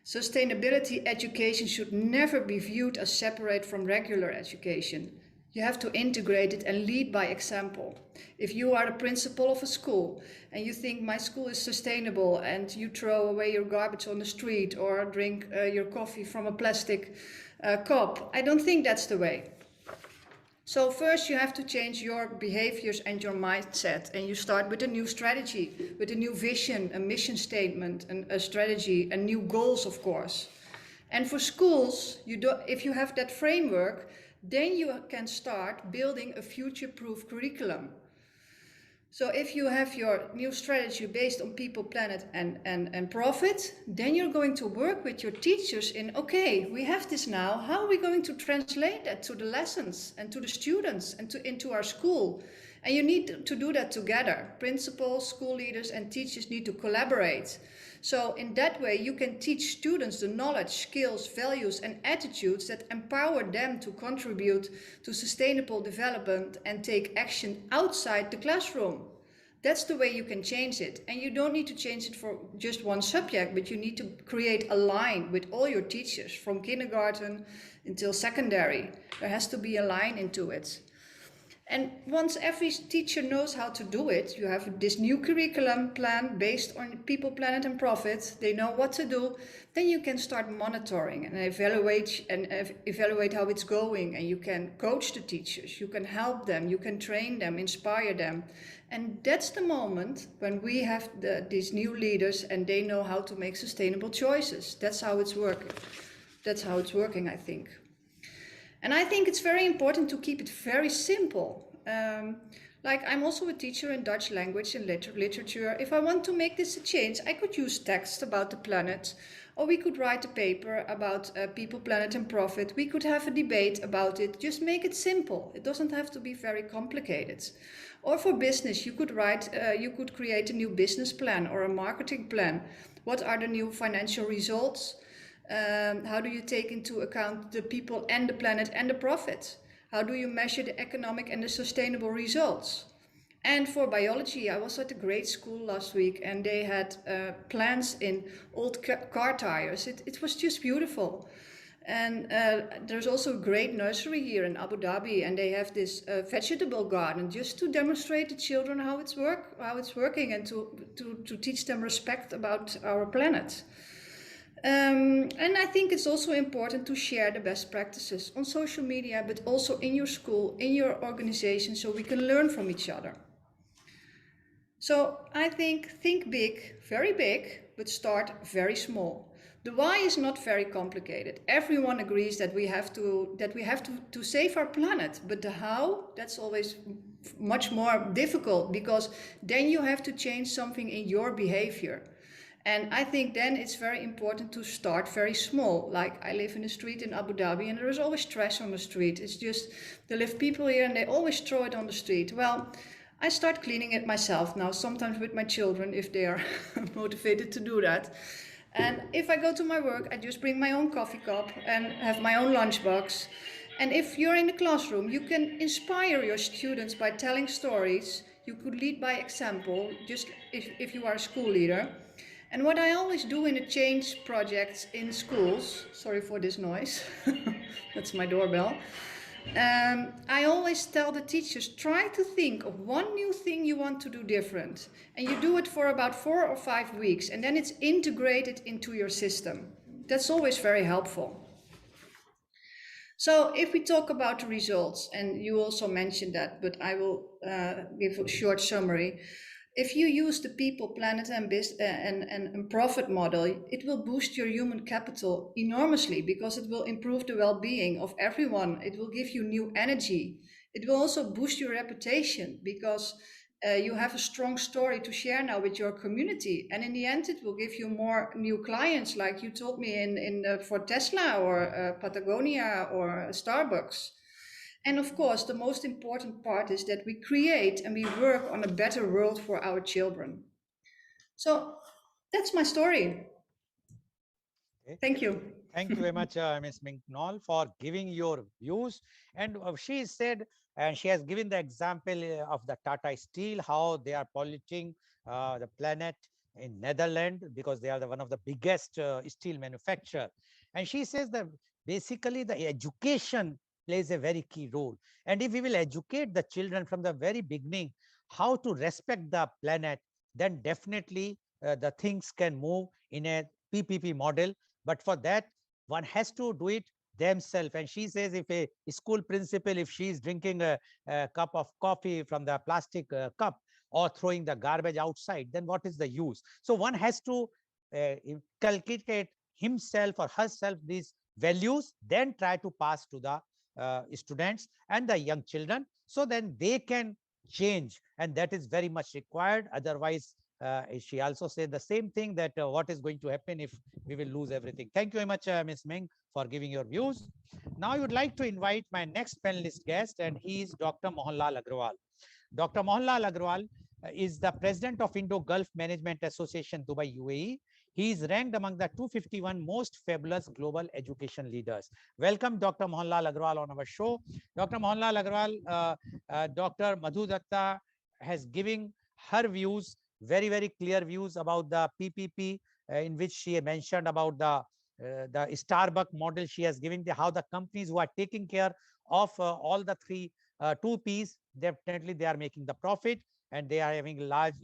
Sustainability education should never be viewed as separate from regular education. You have to integrate it and lead by example. If you are the principal of a school and you think my school is sustainable and you throw away your garbage on the street or drink your coffee from a plastic cup, I don't think that's the way. So first you have to change your behaviors and your mindset, and you start with a new strategy, with a new vision, a mission statement, and a strategy, and new goals, of course. And for schools, if you have that framework, then you can start building a future-proof curriculum. So if you have your new strategy based on people, planet, and profit, then you're going to work with your teachers in, okay, we have this now, how are we going to translate that to the lessons and to the students and into our school? And you need to do that together. Principals, school leaders, and teachers need to collaborate. So in that way, you can teach students the knowledge, skills, values, and attitudes that empower them to contribute to sustainable development and take action outside the classroom. That's the way you can change it. And you don't need to change it for just one subject, but you need to create a line with all your teachers from kindergarten until secondary. There has to be a line into it. And once every teacher knows how to do it, you have this new curriculum plan based on people, planet, and profit. They know what to do. Then you can start monitoring and evaluate how it's going. And you can coach the teachers. You can help them. You can train them, inspire them. And that's the moment when we have these new leaders and they know how to make sustainable choices. That's how it's working. That's how it's working, I think. And I think it's very important to keep it very simple. Like I'm also a teacher in Dutch language and literature. If I want to make this a change, I could use text about the planet, or we could write a paper about people, planet, and profit. We could have a debate about it. Just make it simple. It doesn't have to be very complicated. Or for business, you could create a new business plan or a marketing plan. What are the new financial results? How do you take into account the people and the planet and the profit? How do you measure the economic and the sustainable results? And for biology, I was at a great school last week and they had plants in old car tires. It was just beautiful. And there's also a great nursery here in Abu Dhabi, and they have this vegetable garden just to demonstrate to children how it's working and to teach them respect about our planet. And I think it's also important to share the best practices on social media, but also in your school, in your organization, so we can learn from each other. So I think big, very big, but start very small. The why is not very complicated. Everyone agrees that we have to save our planet, but the how, that's always much more difficult, because then you have to change something in your behavior. And I think then it's very important to start very small. Like, I live in a street in Abu Dhabi and there is always trash on the street. It's just, there live people here and they always throw it on the street. Well, I start cleaning it myself now, sometimes with my children if they are motivated to do that. And if I go to my work, I just bring my own coffee cup and have my own lunchbox. And if you're in the classroom, you can inspire your students by telling stories. You could lead by example, just if you are a school leader. And what I always do in the change projects in schools, sorry for this noise, that's my doorbell. I always tell the teachers, try to think of one new thing you want to do different. And you do it for about 4 or 5 weeks, and then it's integrated into your system. That's always very helpful. So if we talk about the results, and you also mentioned that, but I will give a short summary. If you use the people, planet, and profit model, it will boost your human capital enormously, because it will improve the well-being of everyone. It will give you new energy. It will also boost your reputation, because you have a strong story to share now with your community. And in the end, it will give you more new clients, like you told me for Tesla or Patagonia or Starbucks. And of course, the most important part is that we create and we work on a better world for our children. So that's my story. Okay. Thank you. Thank you very much, Ms. Mink Knoll, for giving your views. And she said, and she has given the example of the Tata Steel, how they are polluting the planet in Netherlands, because they are one of the biggest steel manufacturer. And she says that basically the education plays a very key role. And if we will educate the children from the very beginning how to respect the planet, then definitely the things can move in a PPP model. But for that, one has to do it themselves. And she says, if a school principal, if she is drinking a cup of coffee from the plastic cup or throwing the garbage outside, then what is the use? So one has to inculcate himself or herself these values, then try to pass to the students and the young children, so then they can change, and that is very much required. Otherwise, she also said the same thing, that what is going to happen if we will lose everything. Thank you very much, Ms. Ming, for giving your views. Now I would like to invite my next panelist guest, and he is Dr. Mohanlal Agrawal. Dr. Mohanlal Agrawal is the president of Indo-Gulf Management Association, Dubai, UAE. He is ranked among the 251 most fabulous global education leaders. Welcome, Dr. Mohanlal Agrawal, on our show. Dr. Mohanlal Agrawal, Dr. Madhu Datta has given her views, very, very clear views about the PPP, in which she mentioned about the Starbucks model. She has given how the companies who are taking care of all the two Ps, definitely they are making the profit, and they are having a large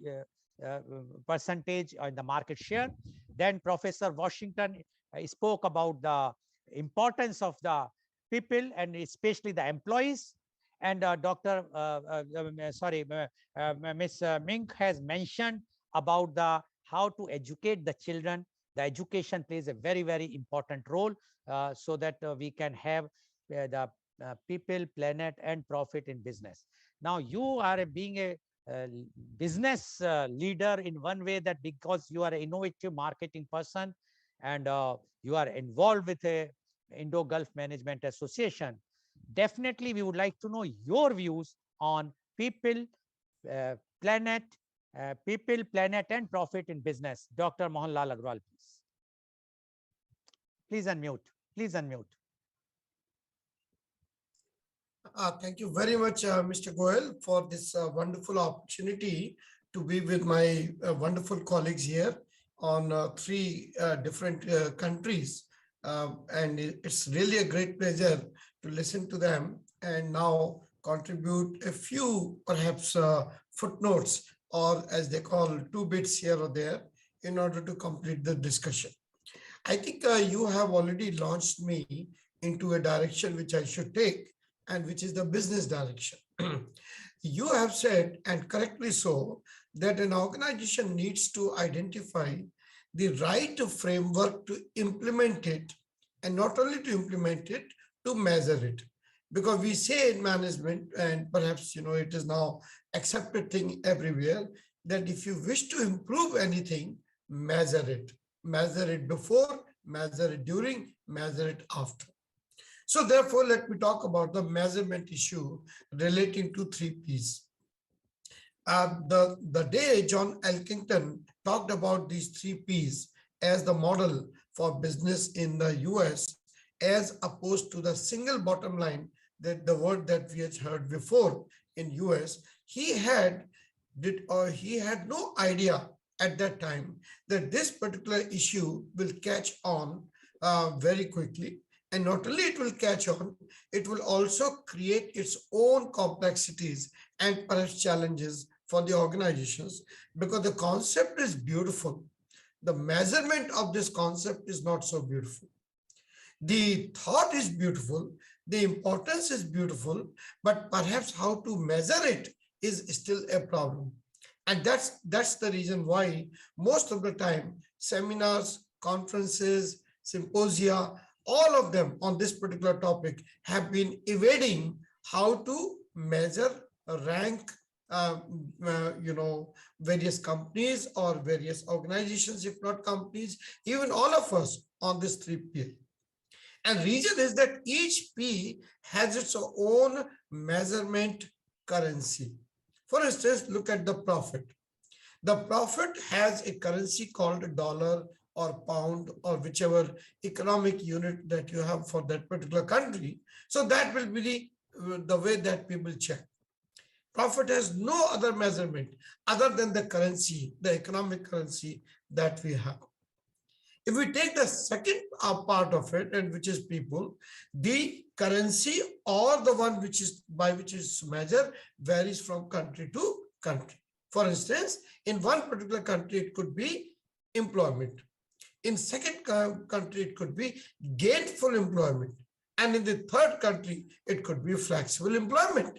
percentage in the market share. Then Professor Washington spoke about the importance of the people and especially the employees. And Ms. Mink has mentioned about how to educate the children. The education plays a very, very important role, so that we can have the people, planet, and profit in business. Now, you are being a business leader in one way, that because you are an innovative marketing person and you are involved with a Indo-Gulf Management Association. Definitely, we would like to know your views on people, planet, and profit in business. Dr. Mohanlal Agrawal, please. Please unmute. Please unmute. Thank you very much, Mr. Goel, for this wonderful opportunity to be with my wonderful colleagues here on 3 different countries. And it's really a great pleasure to listen to them and now contribute a few, perhaps, footnotes, or as they call, 2 bits here or there, in order to complete the discussion. I think you have already launched me into a direction which I should take, and which is the business direction. You have said, and correctly so, that an organization needs to identify the right framework to implement it, and not only to implement it, to measure it. Because we say in management, and perhaps, it is now accepted thing everywhere, that if you wish to improve anything, measure it. Measure it before, measure it during, measure it after. So therefore, let me talk about the measurement issue relating to 3Ps. The day John Elkington talked about these 3Ps as the model for business in the US, as opposed to the single bottom line, that the word that we had heard before in US, he had no idea at that time that this particular issue will catch on very quickly. And not only it will catch on, it will also create its own complexities and perhaps challenges for the organizations, because the concept is beautiful. The measurement of this concept is not so beautiful. The thought is beautiful, the importance is beautiful, but perhaps how to measure it is still a problem. And that's the reason why most of the time seminars, conferences, symposia, all of them on this particular topic have been evading how to measure, rank, various companies or various organizations, if not companies, even all of us on this 3P. And reason is that each P has its own measurement currency. For instance, look at the profit. The profit has a currency called a dollar or pound or whichever economic unit that you have for that particular country. So that will be the way that people check. Profit has no other measurement other than the currency, the economic currency that we have. If we take the second part of it, and which is people, the currency or the one which is by which is measured varies from country to country. For instance, in one particular country, it could be employment. In second country, it could be gainful employment. And in the third country, it could be flexible employment.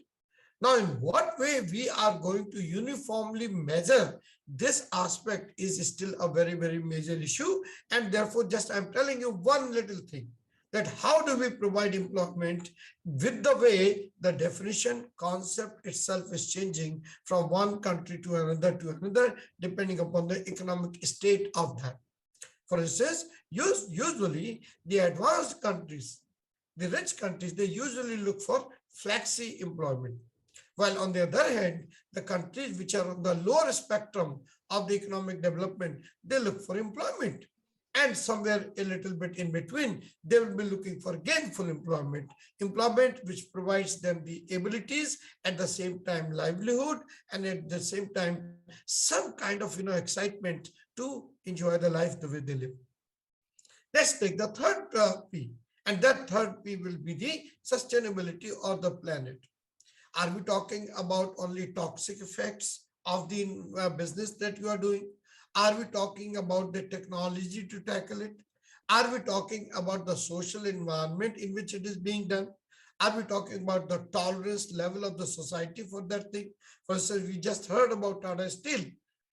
Now, in what way we are going to uniformly measure this aspect is still a very, very major issue. And therefore, just I'm telling you one little thing, that how do we provide employment with the way the definition concept itself is changing from one country to another, depending upon the economic state of that. For instance, usually the advanced countries, the rich countries, they usually look for flexi employment. While on the other hand, the countries which are on the lower spectrum of the economic development, they look for employment. And somewhere a little bit in between, they will be looking for gainful employment, employment which provides them the abilities, at the same time livelihood, and at the same time some kind of excitement to enjoy the life the way they live. Let's take the third P, and that third P will be the sustainability of the planet. Are we talking about only toxic effects of the business that you are doing? Are we talking about the technology to tackle it? Are we talking about the social environment in which it is being done? Are we talking about the tolerance level of the society for that thing? For instance, we just heard about Tata Steel.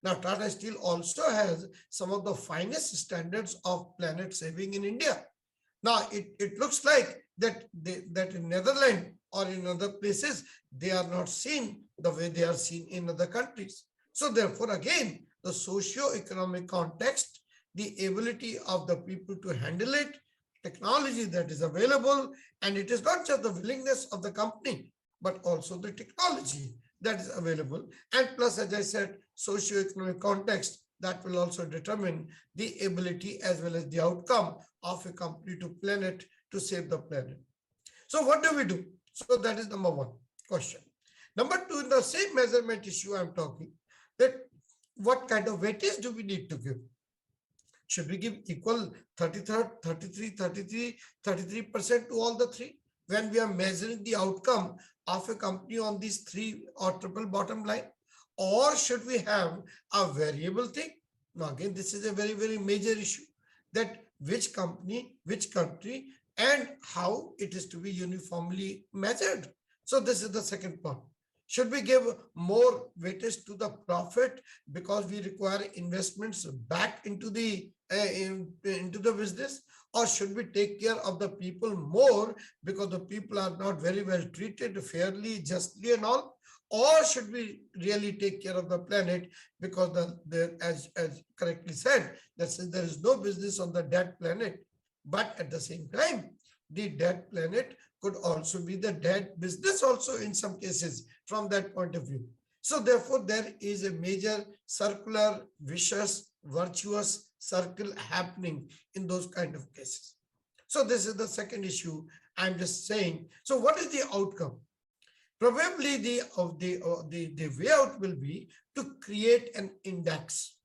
Now, Tata Steel also has some of the finest standards of planet saving in India. Now, it looks like that in Netherlands or in other places, they are not seen the way they are seen in other countries. So therefore, again, the socio-economic context, the ability of the people to handle it, technology that is available, and it is not just the willingness of the company, but also the technology that is available. And plus, as I said, socio-economic context that will also determine the ability as well as the outcome of a company to save the planet. So what do we do? So that is number one question. Number two, in the same measurement issue I'm talking, that what kind of weightage do we need to give? Should we give equal 33% to all the three when we are measuring the outcome of a company on these three or triple bottom line? Or should we have a variable thing? Now, again, this is a very, very major issue, that which company, which country, and how it is to be uniformly measured. So this is the second part. Should we give more weightage to the profit because we require investments back into the into the business? Or should we take care of the people more because the people are not very well treated fairly, justly and all? Or should we really take care of the planet because as correctly said, that since there is no business on the dead planet, but at the same time, the dead planet could also be the dead business also in some cases from that point of view. So therefore, there is a major circular, vicious, virtuous circle happening in those kind of cases. So this is the second issue I'm just saying. So what is the outcome? Probably the way out will be to create an index.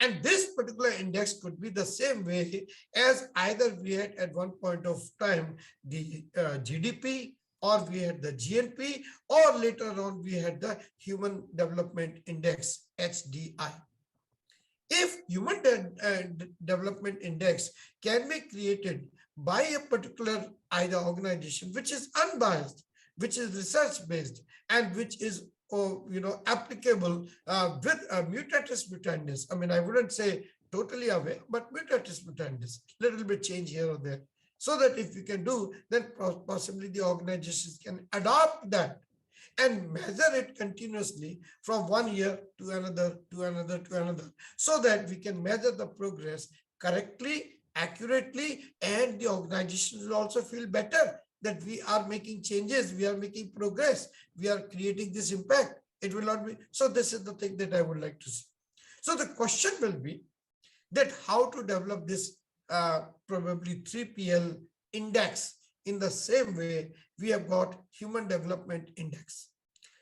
And this particular index could be the same way as either we had at one point of time the GDP, or we had the GNP, or later on we had the Human Development Index, HDI. If Human Development Index can be created by a particular either organization which is unbiased, which is research based, and which is applicable with mutatis mutandis. I mean, I wouldn't say totally away, but mutatis mutandis, little bit change here or there. So that if you can do, then possibly the organizations can adopt that and measure it continuously from 1 year to another, to another, to another, so that we can measure the progress correctly, accurately, and the organizations will also feel better that we are making changes, we are making progress, we are creating this impact. It will not be. So this is the thing that I would like to see. So the question will be that how to develop this probably 3PL index in the same way we have got Human Development Index.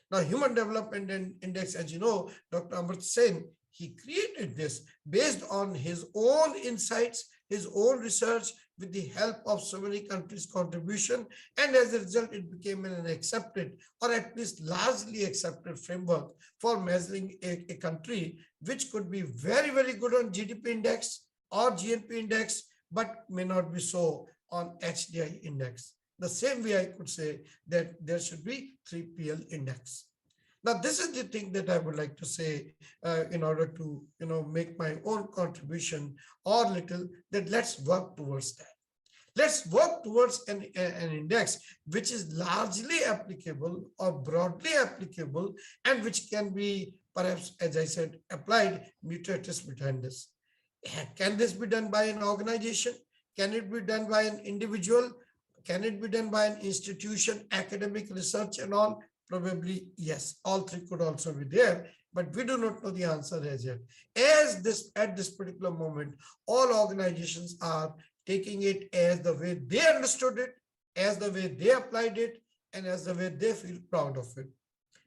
Now, Human Development Index, as you know, Dr. Amartya Sen, he created this based on his own insights, his own research, with the help of so many countries' contribution, and as a result, it became an accepted, or at least largely accepted, framework for measuring a country which could be very, very good on GDP index or GNP index, but may not be so on HDI index. The same way I could say that there should be 3PL index. Now, this is the thing that I would like to say in order to, make my own contribution or little, that let's work towards that. Let's work towards an index which is largely applicable or broadly applicable, and which can be perhaps, as I said, applied mutatis mutandis. Can this be done by an organization? Can it be done by an individual? Can it be done by an institution, academic research and all? Probably yes, all three could also be there, but we do not know the answer as yet. At this particular moment, all organizations are taking it as the way they understood it, as the way they applied it, and as the way they feel proud of it.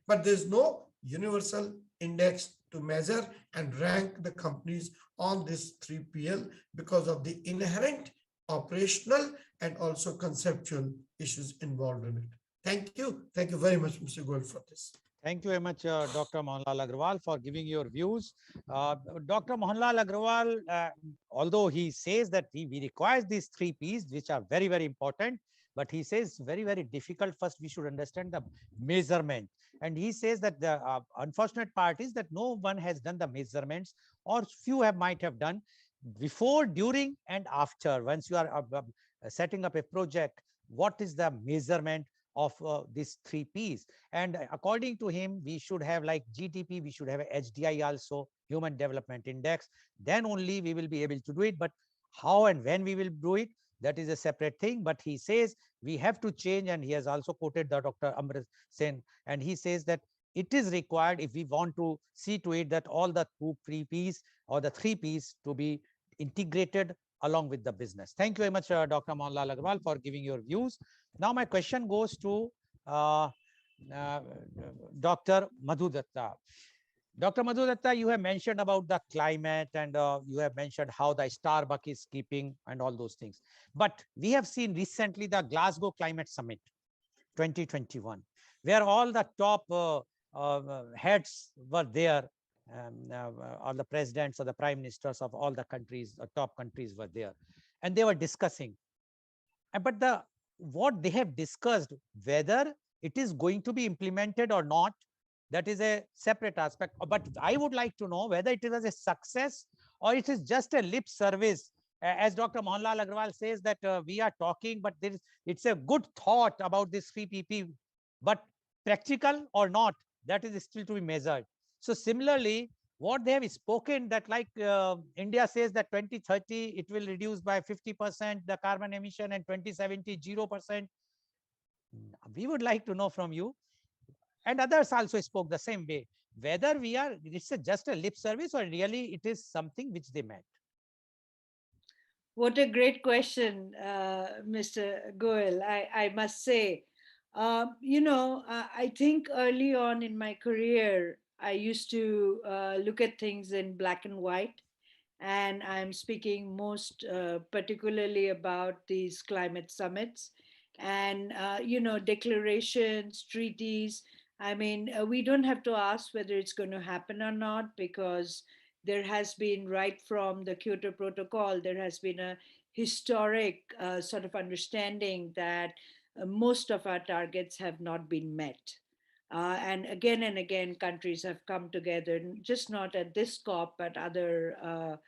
But there's no universal index to measure and rank the companies on this 3PL because of the inherent operational and also conceptual issues involved in it. Thank you. Thank you very much, Mr. Goel, for this. Thank you very much, Dr. Mohanlal Agrawal, for giving your views. Dr. Mohanlal Agrawal, although he says that we require these 3 Ps, which are very, very important, but he says very, very difficult. First, we should understand the measurement. And he says that the unfortunate part is that no one has done the measurements, or few might have done before, during, and after. Once you are setting up a project, what is the measurement of these 3 Ps? And according to him, we should have like GDP, we should have a HDI also, Human Development Index. Then only we will be able to do it. But how and when we will do it, that is a separate thing. But he says we have to change, and he has also quoted the Dr. Amartya Sen, and he says that it is required if we want to see to it that all the 3 Ps or the 3 Ps to be integrated along with the business. Thank you very much, Dr. Mohanlal Agrawal, for giving your views. Now my question goes to Dr. Madhu Datta. Dr. Madhu Datta, you have mentioned about the climate, and you have mentioned how the Starbucks is keeping and all those things. But we have seen recently the Glasgow Climate Summit 2021, where all the top heads were there. All the presidents or the prime ministers of all the countries, top countries were there, and they were discussing. But what they have discussed, whether it is going to be implemented or not, that is a separate aspect. But I would like to know whether it was a success or it is just a lip service. As Dr. Mohanlal Agarwal says that we are talking, but it's a good thought about this 3PP, but practical or not, that is still to be measured. So similarly, what they have spoken that like India says that 2030, it will reduce by 50% the carbon emission and 2070, 0%. We would like to know from you, and others also spoke the same way, whether we are, it's just a lip service or really it is something which they meant. What a great question, Mr. Goel, I must say. I think early on in my career, I used to look at things in black and white. And I'm speaking most particularly about these climate summits and, declarations, treaties. I mean, we don't have to ask whether it's going to happen or not, because there has been, right from the Kyoto Protocol, there has been a historic sort of understanding that most of our targets have not been met. And again, countries have come together, just not at this COP, but other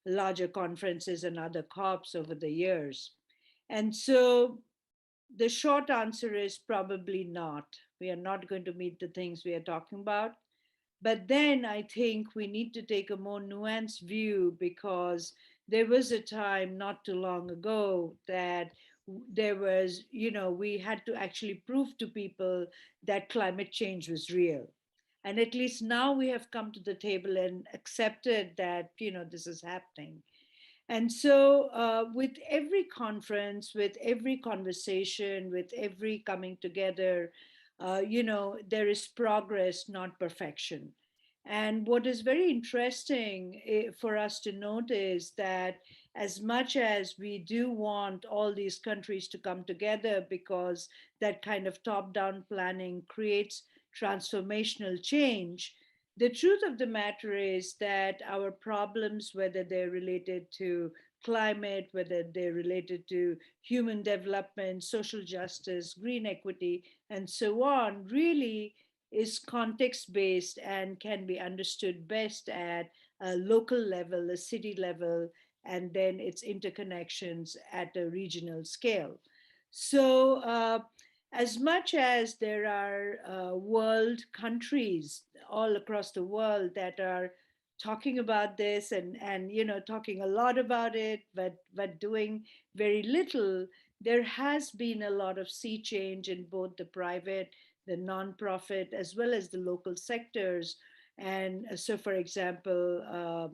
larger conferences and other COPs over the years. And so the short answer is probably not. We are not going to meet the things we are talking about. But then I think we need to take a more nuanced view, because there was a time not too long ago that there was, we had to actually prove to people that climate change was real. And at least now we have come to the table and accepted that, this is happening. And so, with every conference, with every conversation, with every coming together, there is progress, not perfection. And what is very interesting for us to note is that as much as we do want all these countries to come together, because that kind of top down planning creates transformational change, the truth of the matter is that our problems, whether they're related to climate, whether they're related to human development, social justice, green equity, and so on, really is context based and can be understood best at a local level, a city level, and then its interconnections at a regional scale. So, as much as there are world countries all across the world that are talking about this and talking a lot about it, but doing very little, there has been a lot of sea change in both the private, the nonprofit, as well as the local sectors. And so, for example,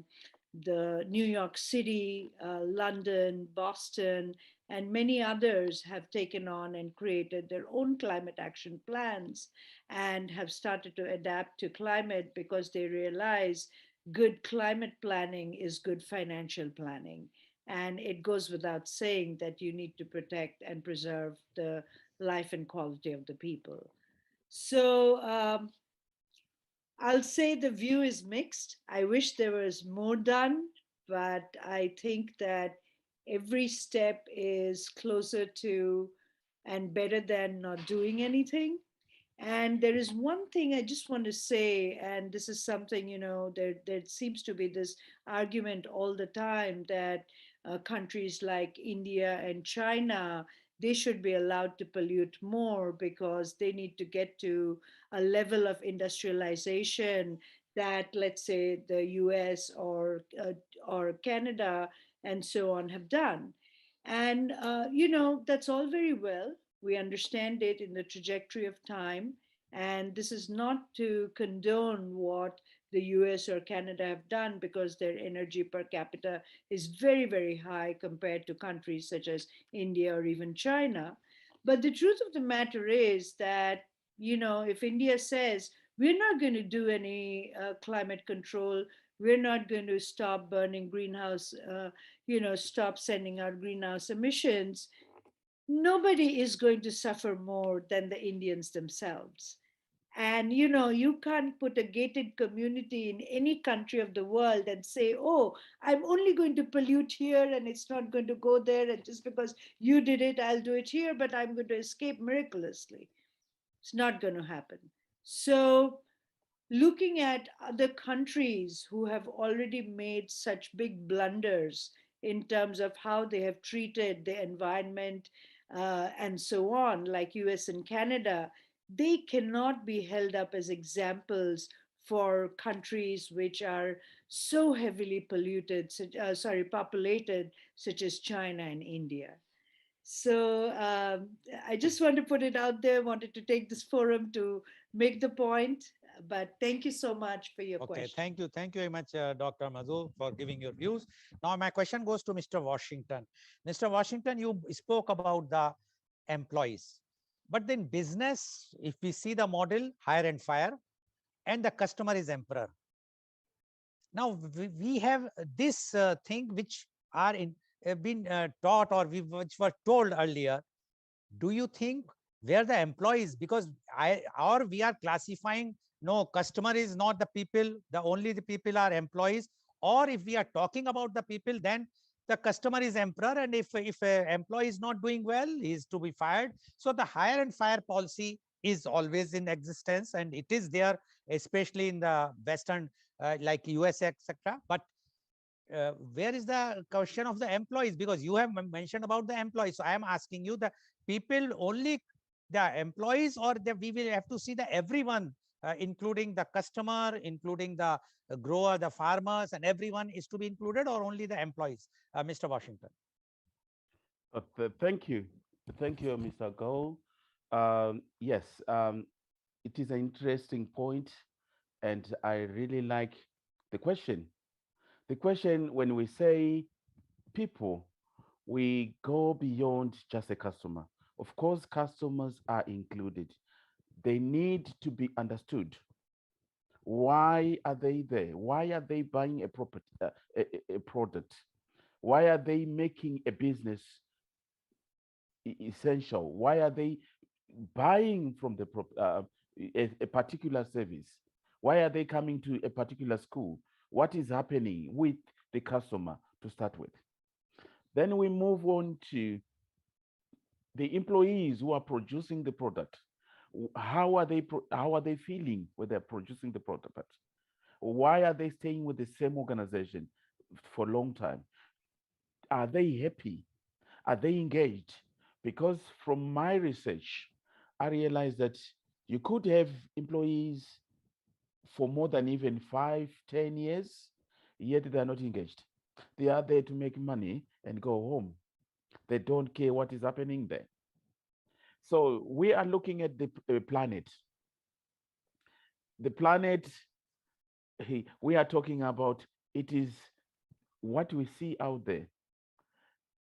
the New York City, London, Boston, and many others have taken on and created their own climate action plans and have started to adapt to climate, because they realize good climate planning is good financial planning. And it goes without saying that you need to protect and preserve the life and quality of the people. So, I'll say the view is mixed. I wish there was more done, but I think that every step is closer to and better than not doing anything. And there is one thing I just want to say, and this is something, there seems to be this argument all the time that countries like India and China, they should be allowed to pollute more because they need to get to a level of industrialization that, let's say, the US or Canada and so on have done. And, that's all very well. We understand it in the trajectory of time. And this is not to condone what the US or Canada have done, because their energy per capita is very, very high compared to countries such as India or even China. But the truth of the matter is that, if India says, we're not going to do any climate control, we're not going to stop burning greenhouse, stop sending out greenhouse emissions, nobody is going to suffer more than the Indians themselves. And you can't put a gated community in any country of the world and say, oh, I'm only going to pollute here and it's not going to go there. And just because you did it, I'll do it here, but I'm going to escape miraculously. It's not going to happen. So, looking at other countries who have already made such big blunders in terms of how they have treated the environment and so on, like US and Canada, they cannot be held up as examples for countries which are so heavily polluted, populated, such as China and India. So I just want to put it out there, wanted to take this forum to make the point, but thank you so much for your Okay, question. thank you. Thank you very much, Dr. Madhu, for giving your views. Now, my question goes to Mr. Washington. Mr. Washington, you spoke about the employees. But then business, if we see the model, hire and fire, and the customer is emperor. Now, we have this thing which are in been taught or which were told earlier. Do you think where the employees, because we are classifying, no, customer is not the people, only the people are employees, or if we are talking about the people, then the customer is emperor, and if a employee is not doing well, he is to be fired. So the hire and fire policy is always in existence, and it is there, especially in the Western like US, etc. But where is the question of the employees? Because you have mentioned about the employees. So I am asking you, the people only the employees, or we will have to see the everyone, including the customer, including the grower, the farmers, and everyone is to be included, or only the employees? Mr. Washington. Thank you. Thank you, Mr. Goel. Yes, it is an interesting point, and I really like the question. The question, when we say people, we go beyond just a customer. Of course, customers are included. They need to be understood. Why are they there? Why are they buying a property, a product? Why are they making a business essential? Why are they buying from a particular service? Why are they coming to a particular school? What is happening with the customer to start with? Then we move on to the employees who are producing the product. How are they feeling when they're producing the product? Why are they staying with the same organization for a long time? Are they happy? Are they engaged? Because from my research, I realized that you could have employees for more than even 5-10 years, yet they're not engaged. They are there to make money and go home. They don't care what is happening there. So we are looking at the planet. The planet we are talking about, it is what we see out there.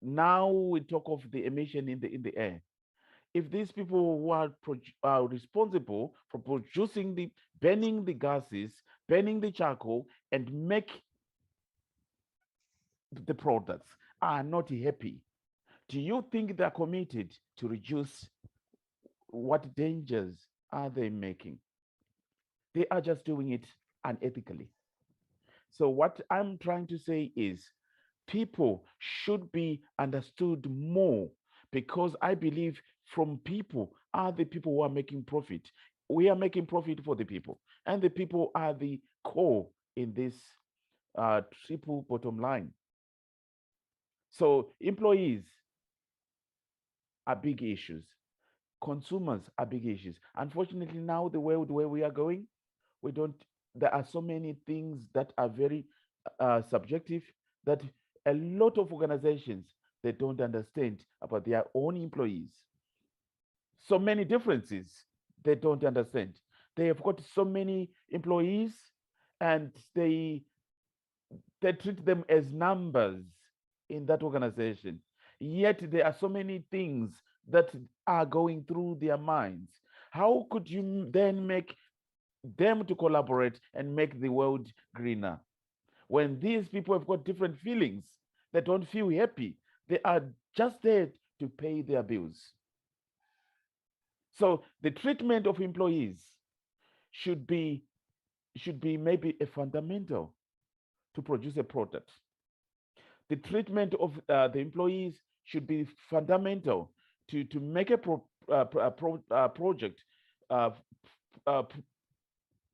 Now we talk of the emission in the air. If these people who are responsible for burning the gases, burning the charcoal, and make the products are not happy, do you think they're committed to reduce? What dangers are they making? They are just doing it unethically. So what I'm trying to say is people should be understood more, because I believe from people are the people who are making profit. We are making profit for the people, and the people are the core in this triple bottom line. So employees are big issues. Consumers are big issues. Unfortunately, now the world where we are going, there are so many things that are very subjective, that a lot of organizations, they don't understand about their own employees. So many differences they don't understand. They have got so many employees, and they treat them as numbers in that organization. Yet there are so many things that are going through their minds. How could you then make them to collaborate and make the world greener when these people have got different feelings? They don't feel happy. They are just there to pay their bills. So the treatment of employees should be maybe a fundamental to produce a product. The treatment of the employees should be fundamental to make a project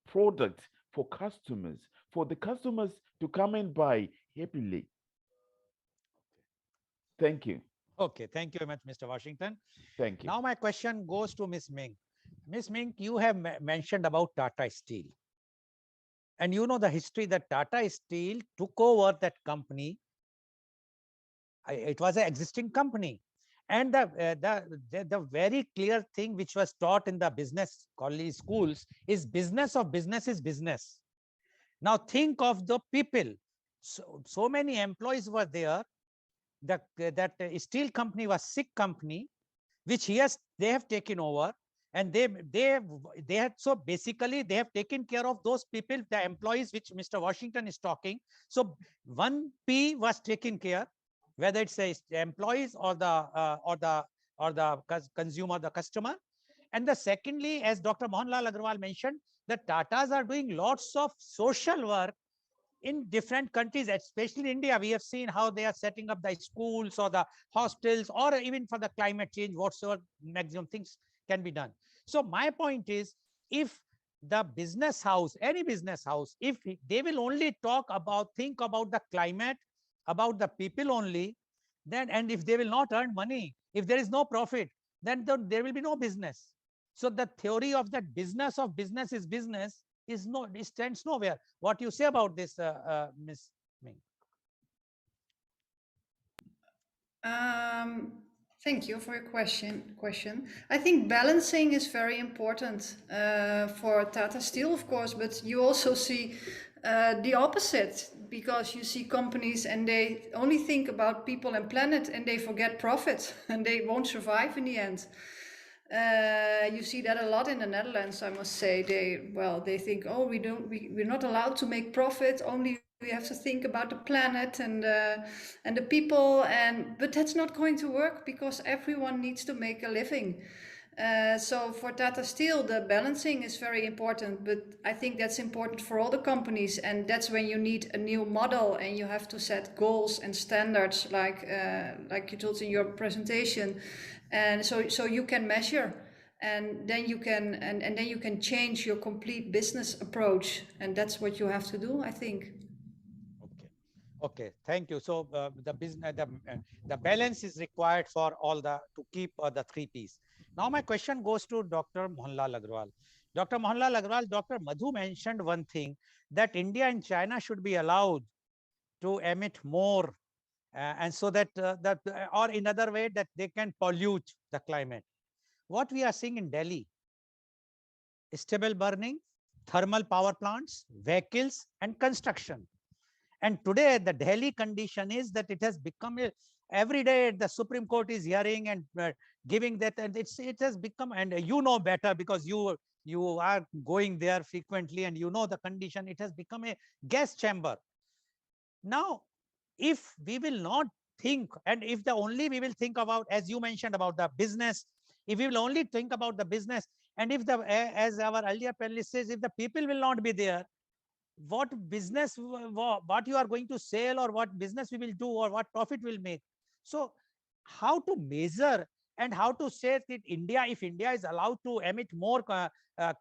products for customers, for the customers to come and buy happily. Thank you. Okay, thank you very much, Mr. Washington. Thank you. Now my question goes to Ms. Ming. Ms. Ming, you have mentioned about Tata Steel. And you know the history that Tata Steel took over that company. It was an existing company. And the very clear thing which was taught in the business college schools is business of business is business. Now think of the people. So many employees were there. That steel company was sick company, which they have taken over, and they had, so basically they have taken care of those people, the employees which Mr. Washington is talking. So 1P was taken care, whether it's the employees or the consumer, the customer. And the secondly, as Dr. Mohanlal Agarwal mentioned, the Tatas are doing lots of social work in different countries, especially in India. We have seen how they are setting up the schools or the hospitals, or even for the climate change, whatsoever maximum things can be done. So my point is, if the business house, any business house, if they will only think about the climate, about the people only, then, and if they will not earn money, if there is no profit, then there will be no business. So the theory of that business of business is business it stands nowhere. What you say about this, Ms. Ming? Thank you for your question. I think balancing is very important for Tata Steel, of course, but you also see the opposite, because you see companies and they only think about people and planet and they forget profit and they won't survive in the end. You see that a lot in the Netherlands, I must say. They think, oh, we're not allowed to make profit, only we have to think about the planet and the people, but that's not going to work because everyone needs to make a living. So for Tata Steel, the balancing is very important, but I think that's important for all the companies, and that's when you need a new model and you have to set goals and standards, like you told in your presentation, and so you can measure, and then you can change your complete business approach, and that's what you have to do, I think. Okay, thank you. So the balance is required for all to keep the 3 Ps. Now my question goes to Dr. Mohanlal Agarwal. Dr. Mohanlal Agarwal, Dr. Madhu mentioned one thing, that India and China should be allowed to emit more, and so that or in other way that they can pollute the climate. What we are seeing in Delhi, stubble burning, thermal power plants, vehicles, and construction. And today the Delhi condition is that it has become every day the Supreme Court is hearing and giving that, and it has become, and you know better because you are going there frequently and you know the condition. It has become a gas chamber. Now, if we will not think, and if we will think about, as you mentioned about the business, if we will only think about the business, and if as our earlier panelist says, if the people will not be there, what business, what you are going to sell, or what business we will do, or what profit will make? So how to measure and how to say that if India is allowed to emit more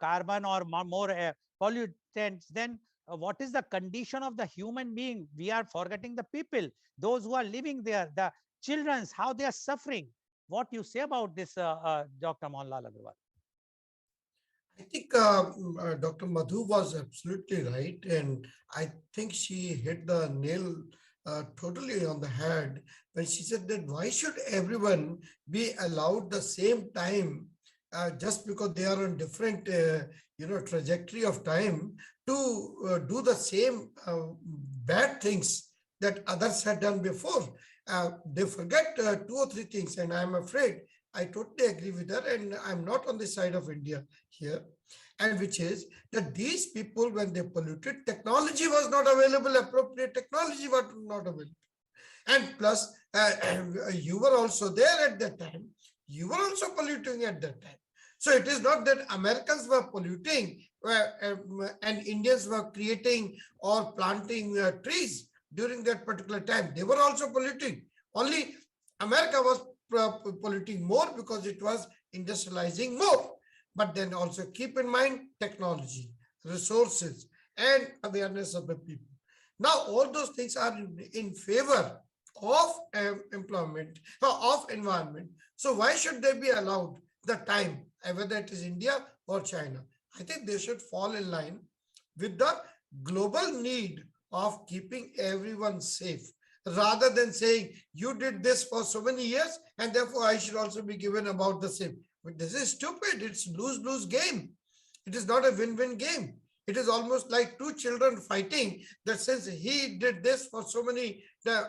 carbon or more pollutants, then what is the condition of the human being? We are forgetting the people, those who are living there, the children, how they are suffering. What you say about this, Dr. Mohanlal Agarwal? I think Dr. Madhu was absolutely right, and I think she hit the nail totally on the head when she said that why should everyone be allowed the same time just because they are on different trajectory of time to do the same bad things that others had done before. They forget 2 or 3 things, and I'm afraid I totally agree with her, and I'm not on the side of India here, and which is that these people, when they polluted, technology was not available, appropriate technology was not available. And plus, you were also there at that time. You were also polluting at that time. So it is not that Americans were polluting and Indians were creating or planting trees during that particular time. They were also polluting. Only America was polluting more because it was industrializing more. but then also keep in mind technology, resources, and awareness of the people. Now, all those things are in favor of employment, of environment. So why should they be allowed the time, whether it is India or China? I think they should fall in line with the global need of keeping everyone safe, rather than saying you did this for so many years and therefore I should also be given about the same. But this is stupid. It's lose-lose game. It is not a win-win game. It is almost like two children fighting, that since he did this for so many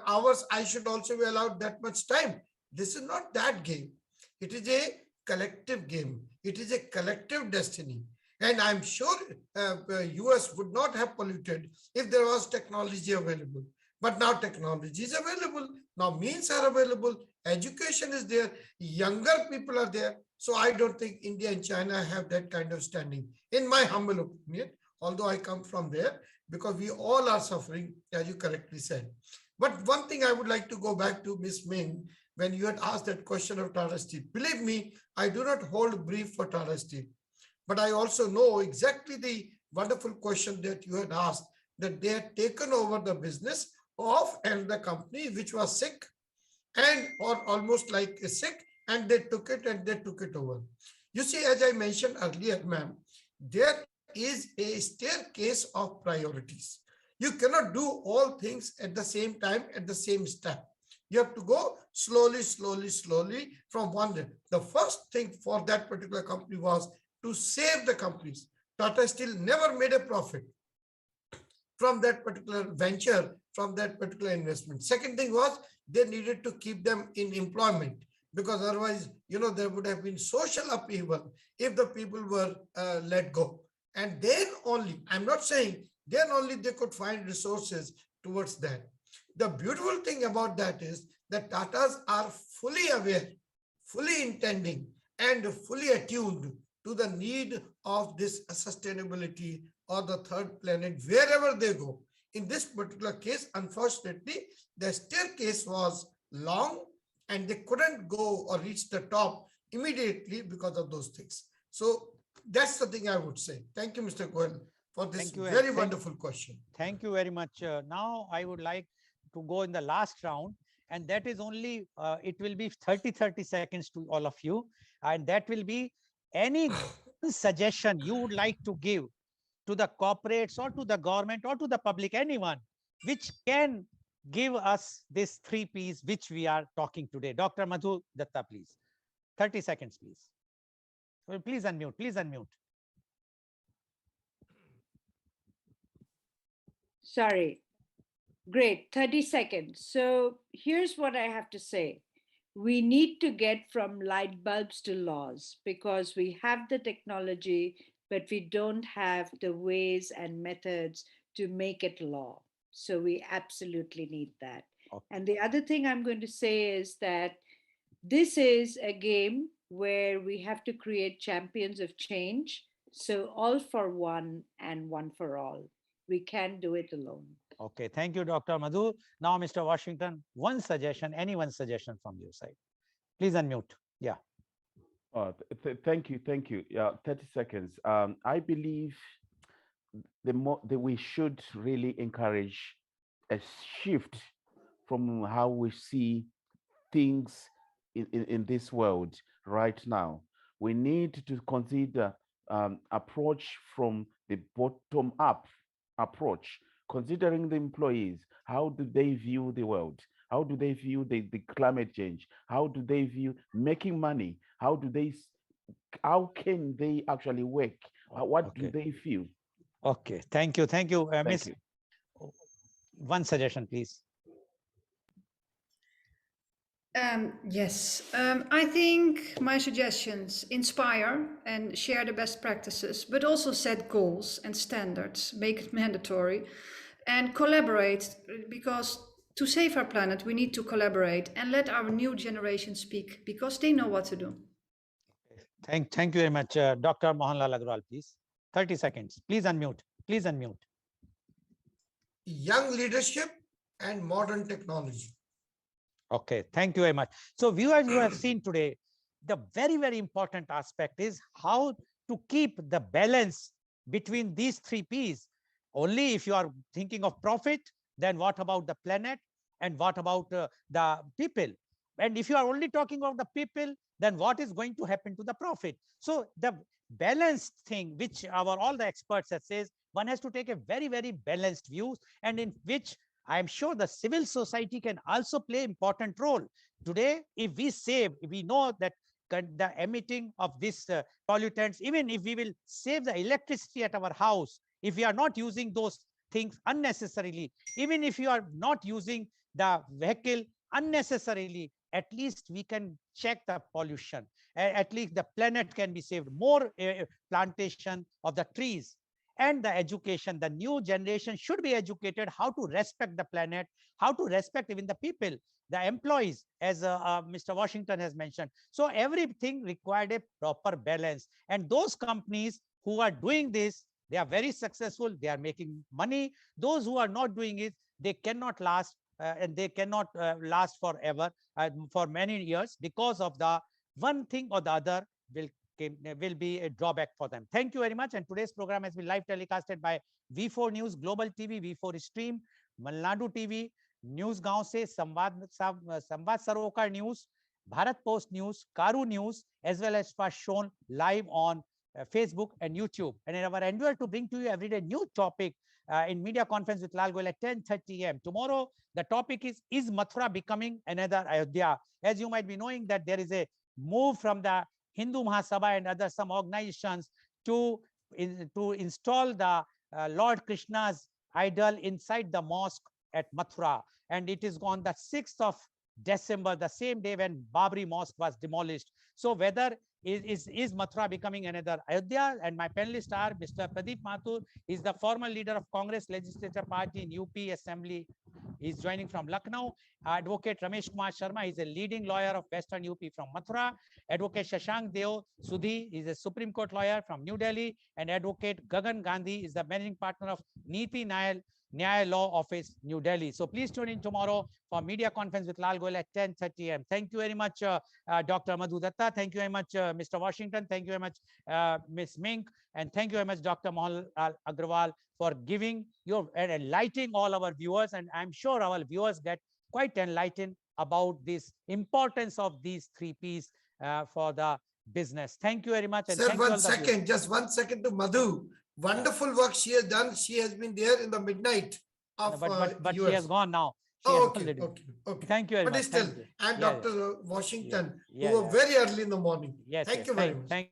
hours, I should also be allowed that much time. This is not that game. It is a collective game. It is a collective destiny. And I'm sure US would not have polluted if there was technology available. But now technology is available. Now means are available. Education is there. Younger people are there. So I don't think India and China have that kind of standing, in my humble opinion, although I come from there, because we all are suffering, as you correctly said. But one thing I would like to go back to, Ms. Ming, when you had asked that question of Tata Steel. Believe me, I do not hold brief for Tata Steel. But I also know exactly the wonderful question that you had asked, that they had taken over the business of the company which was sick and or almost like sick, and they took it over. You see, as I mentioned earlier, ma'am, there is a staircase of priorities. You cannot do all things at the same time, at the same step. You have to go slowly from one day. The first thing for that particular company was to save the companies. Tata Steel never made a profit from that particular venture, from that particular investment. Second thing was they needed to keep them in employment, because otherwise, there would have been social upheaval if the people were let go. And then only, I'm not saying, then only they could find resources towards that. The beautiful thing about that is that Tatas are fully aware, fully intending, and fully attuned to the need of this sustainability or the third planet wherever they go. In this particular case, unfortunately, the staircase was long and they couldn't go or reach the top immediately because of those things. So that's the thing I would say. Thank you, Mr. Goel, for this very wonderful question. Thank you very much. Now I would like to go in the last round, and that is only, it will be 30 seconds to all of you. And that will be any suggestion you would like to give to the corporates or to the government or to the public, anyone, which can give us this 3 Ps which we are talking today. Dr. Madhu Datta, please. 30 seconds, please. Well, please unmute, please unmute. Sorry. Great, 30 seconds. So here's what I have to say. We need to get from light bulbs to laws, because we have the technology, but we don't have the ways and methods to make it law. So we absolutely need that. Okay. And the other thing I'm going to say is that this is a game where we have to create champions of change. So all for one and one for all. We can't do it alone. Okay, thank you, Dr. Madhu. Now, Mr. Washington, one suggestion, any one suggestion from your side. Please unmute. Yeah. Thank you. Yeah, 30 seconds. I believe that we should really encourage a shift from how we see things in this world right now. We need to consider approach from the bottom up approach, considering the employees. How do they view the world? How do they view the climate change? How do they view making money? How can they actually work? What do they feel? Okay, thank you. Miss, one suggestion, please. Yes, I think my suggestions inspire and share the best practices, but also set goals and standards, make it mandatory, and collaborate, because to save our planet, we need to collaborate and let our new generation speak, because they know what to do. Thank you very much. Dr. Mohanlal Agrawal, please. 30 seconds. Please unmute. Young leadership and modern technology. Okay, thank you very much. So viewers, you have seen today, the very, very important aspect is how to keep the balance between these three P's. Only if you are thinking of profit, then what about the planet? And what about the people? And if you are only talking about the people, then what is going to happen to the profit? So the balanced thing, which all the experts have says, one has to take a very, very balanced views, and in which I am sure the civil society can also play important role. Today, if we save, we know that the emitting of these pollutants, even if we will save the electricity at our house, if we are not using those things unnecessarily, even if you are not using the vehicle unnecessarily, at least we can check the pollution. At least the planet can be saved. More plantation of the trees. And the education, the new generation should be educated how to respect the planet, how to respect even the people, the employees, as Mr. Washington has mentioned. So everything required a proper balance. And those companies who are doing this, they are very successful. They are making money. Those who are not doing it, they cannot last, and they cannot last forever, for many years, because of the one thing or the other will be a drawback for them. Thank you very much. And today's program has been live telecasted by V4 News, Global TV, V4 Stream, Malnadu TV, News Gaon Se, Samvad Saroka News, Bharat Post News, Caru News, as well as was shown live on Facebook and YouTube. And in our endeavor to bring to you everyday new topic in media conference with Lal Goel at 10:30 a.m. Tomorrow, the topic is Mathura becoming another Ayodhya? As you might be knowing that there is a move from the Hindu Mahasabha and other some organizations to install the Lord Krishna's idol inside the mosque at Mathura. And it is on the 6th of December, the same day when Babri Mosque was demolished. So whether is Mathura becoming another Ayodhya? And my panelists are Mr. Pradeep Mathur, is the former leader of Congress Legislature Party in UP Assembly. He's joining from Lucknow. Advocate Ramesh Kumar Sharma is a leading lawyer of Western UP from Mathura. Advocate Shashank Deo Sudhi is a Supreme Court lawyer from New Delhi. And Advocate Gagan Gandhi is the managing partner of Niti Nyaya Law Office, New Delhi. So please tune in tomorrow for media conference with Lal Goel at 10:30 a.m. Thank you very much, Dr. Madhu Datta. Thank you very much, Mr. Washington. Thank you very much, Ms. Mink. And thank you very much, Dr. Mohan Agrawal, for giving your and enlightening all our viewers. And I'm sure our viewers get quite enlightened about this importance of these three P's for the business. Thank you very much. And Sir, thank you all one the viewers. second, just 1 second to Madhu. Wonderful work she has done. She has been there in the midnight of but she US. has gone now. She Oh, has okay, already. okay. Thank you very But much. still, Thank you. and Yeah, Dr. Washington, yeah, who were very early in the morning. Yes, Thank yes. you very much. Thank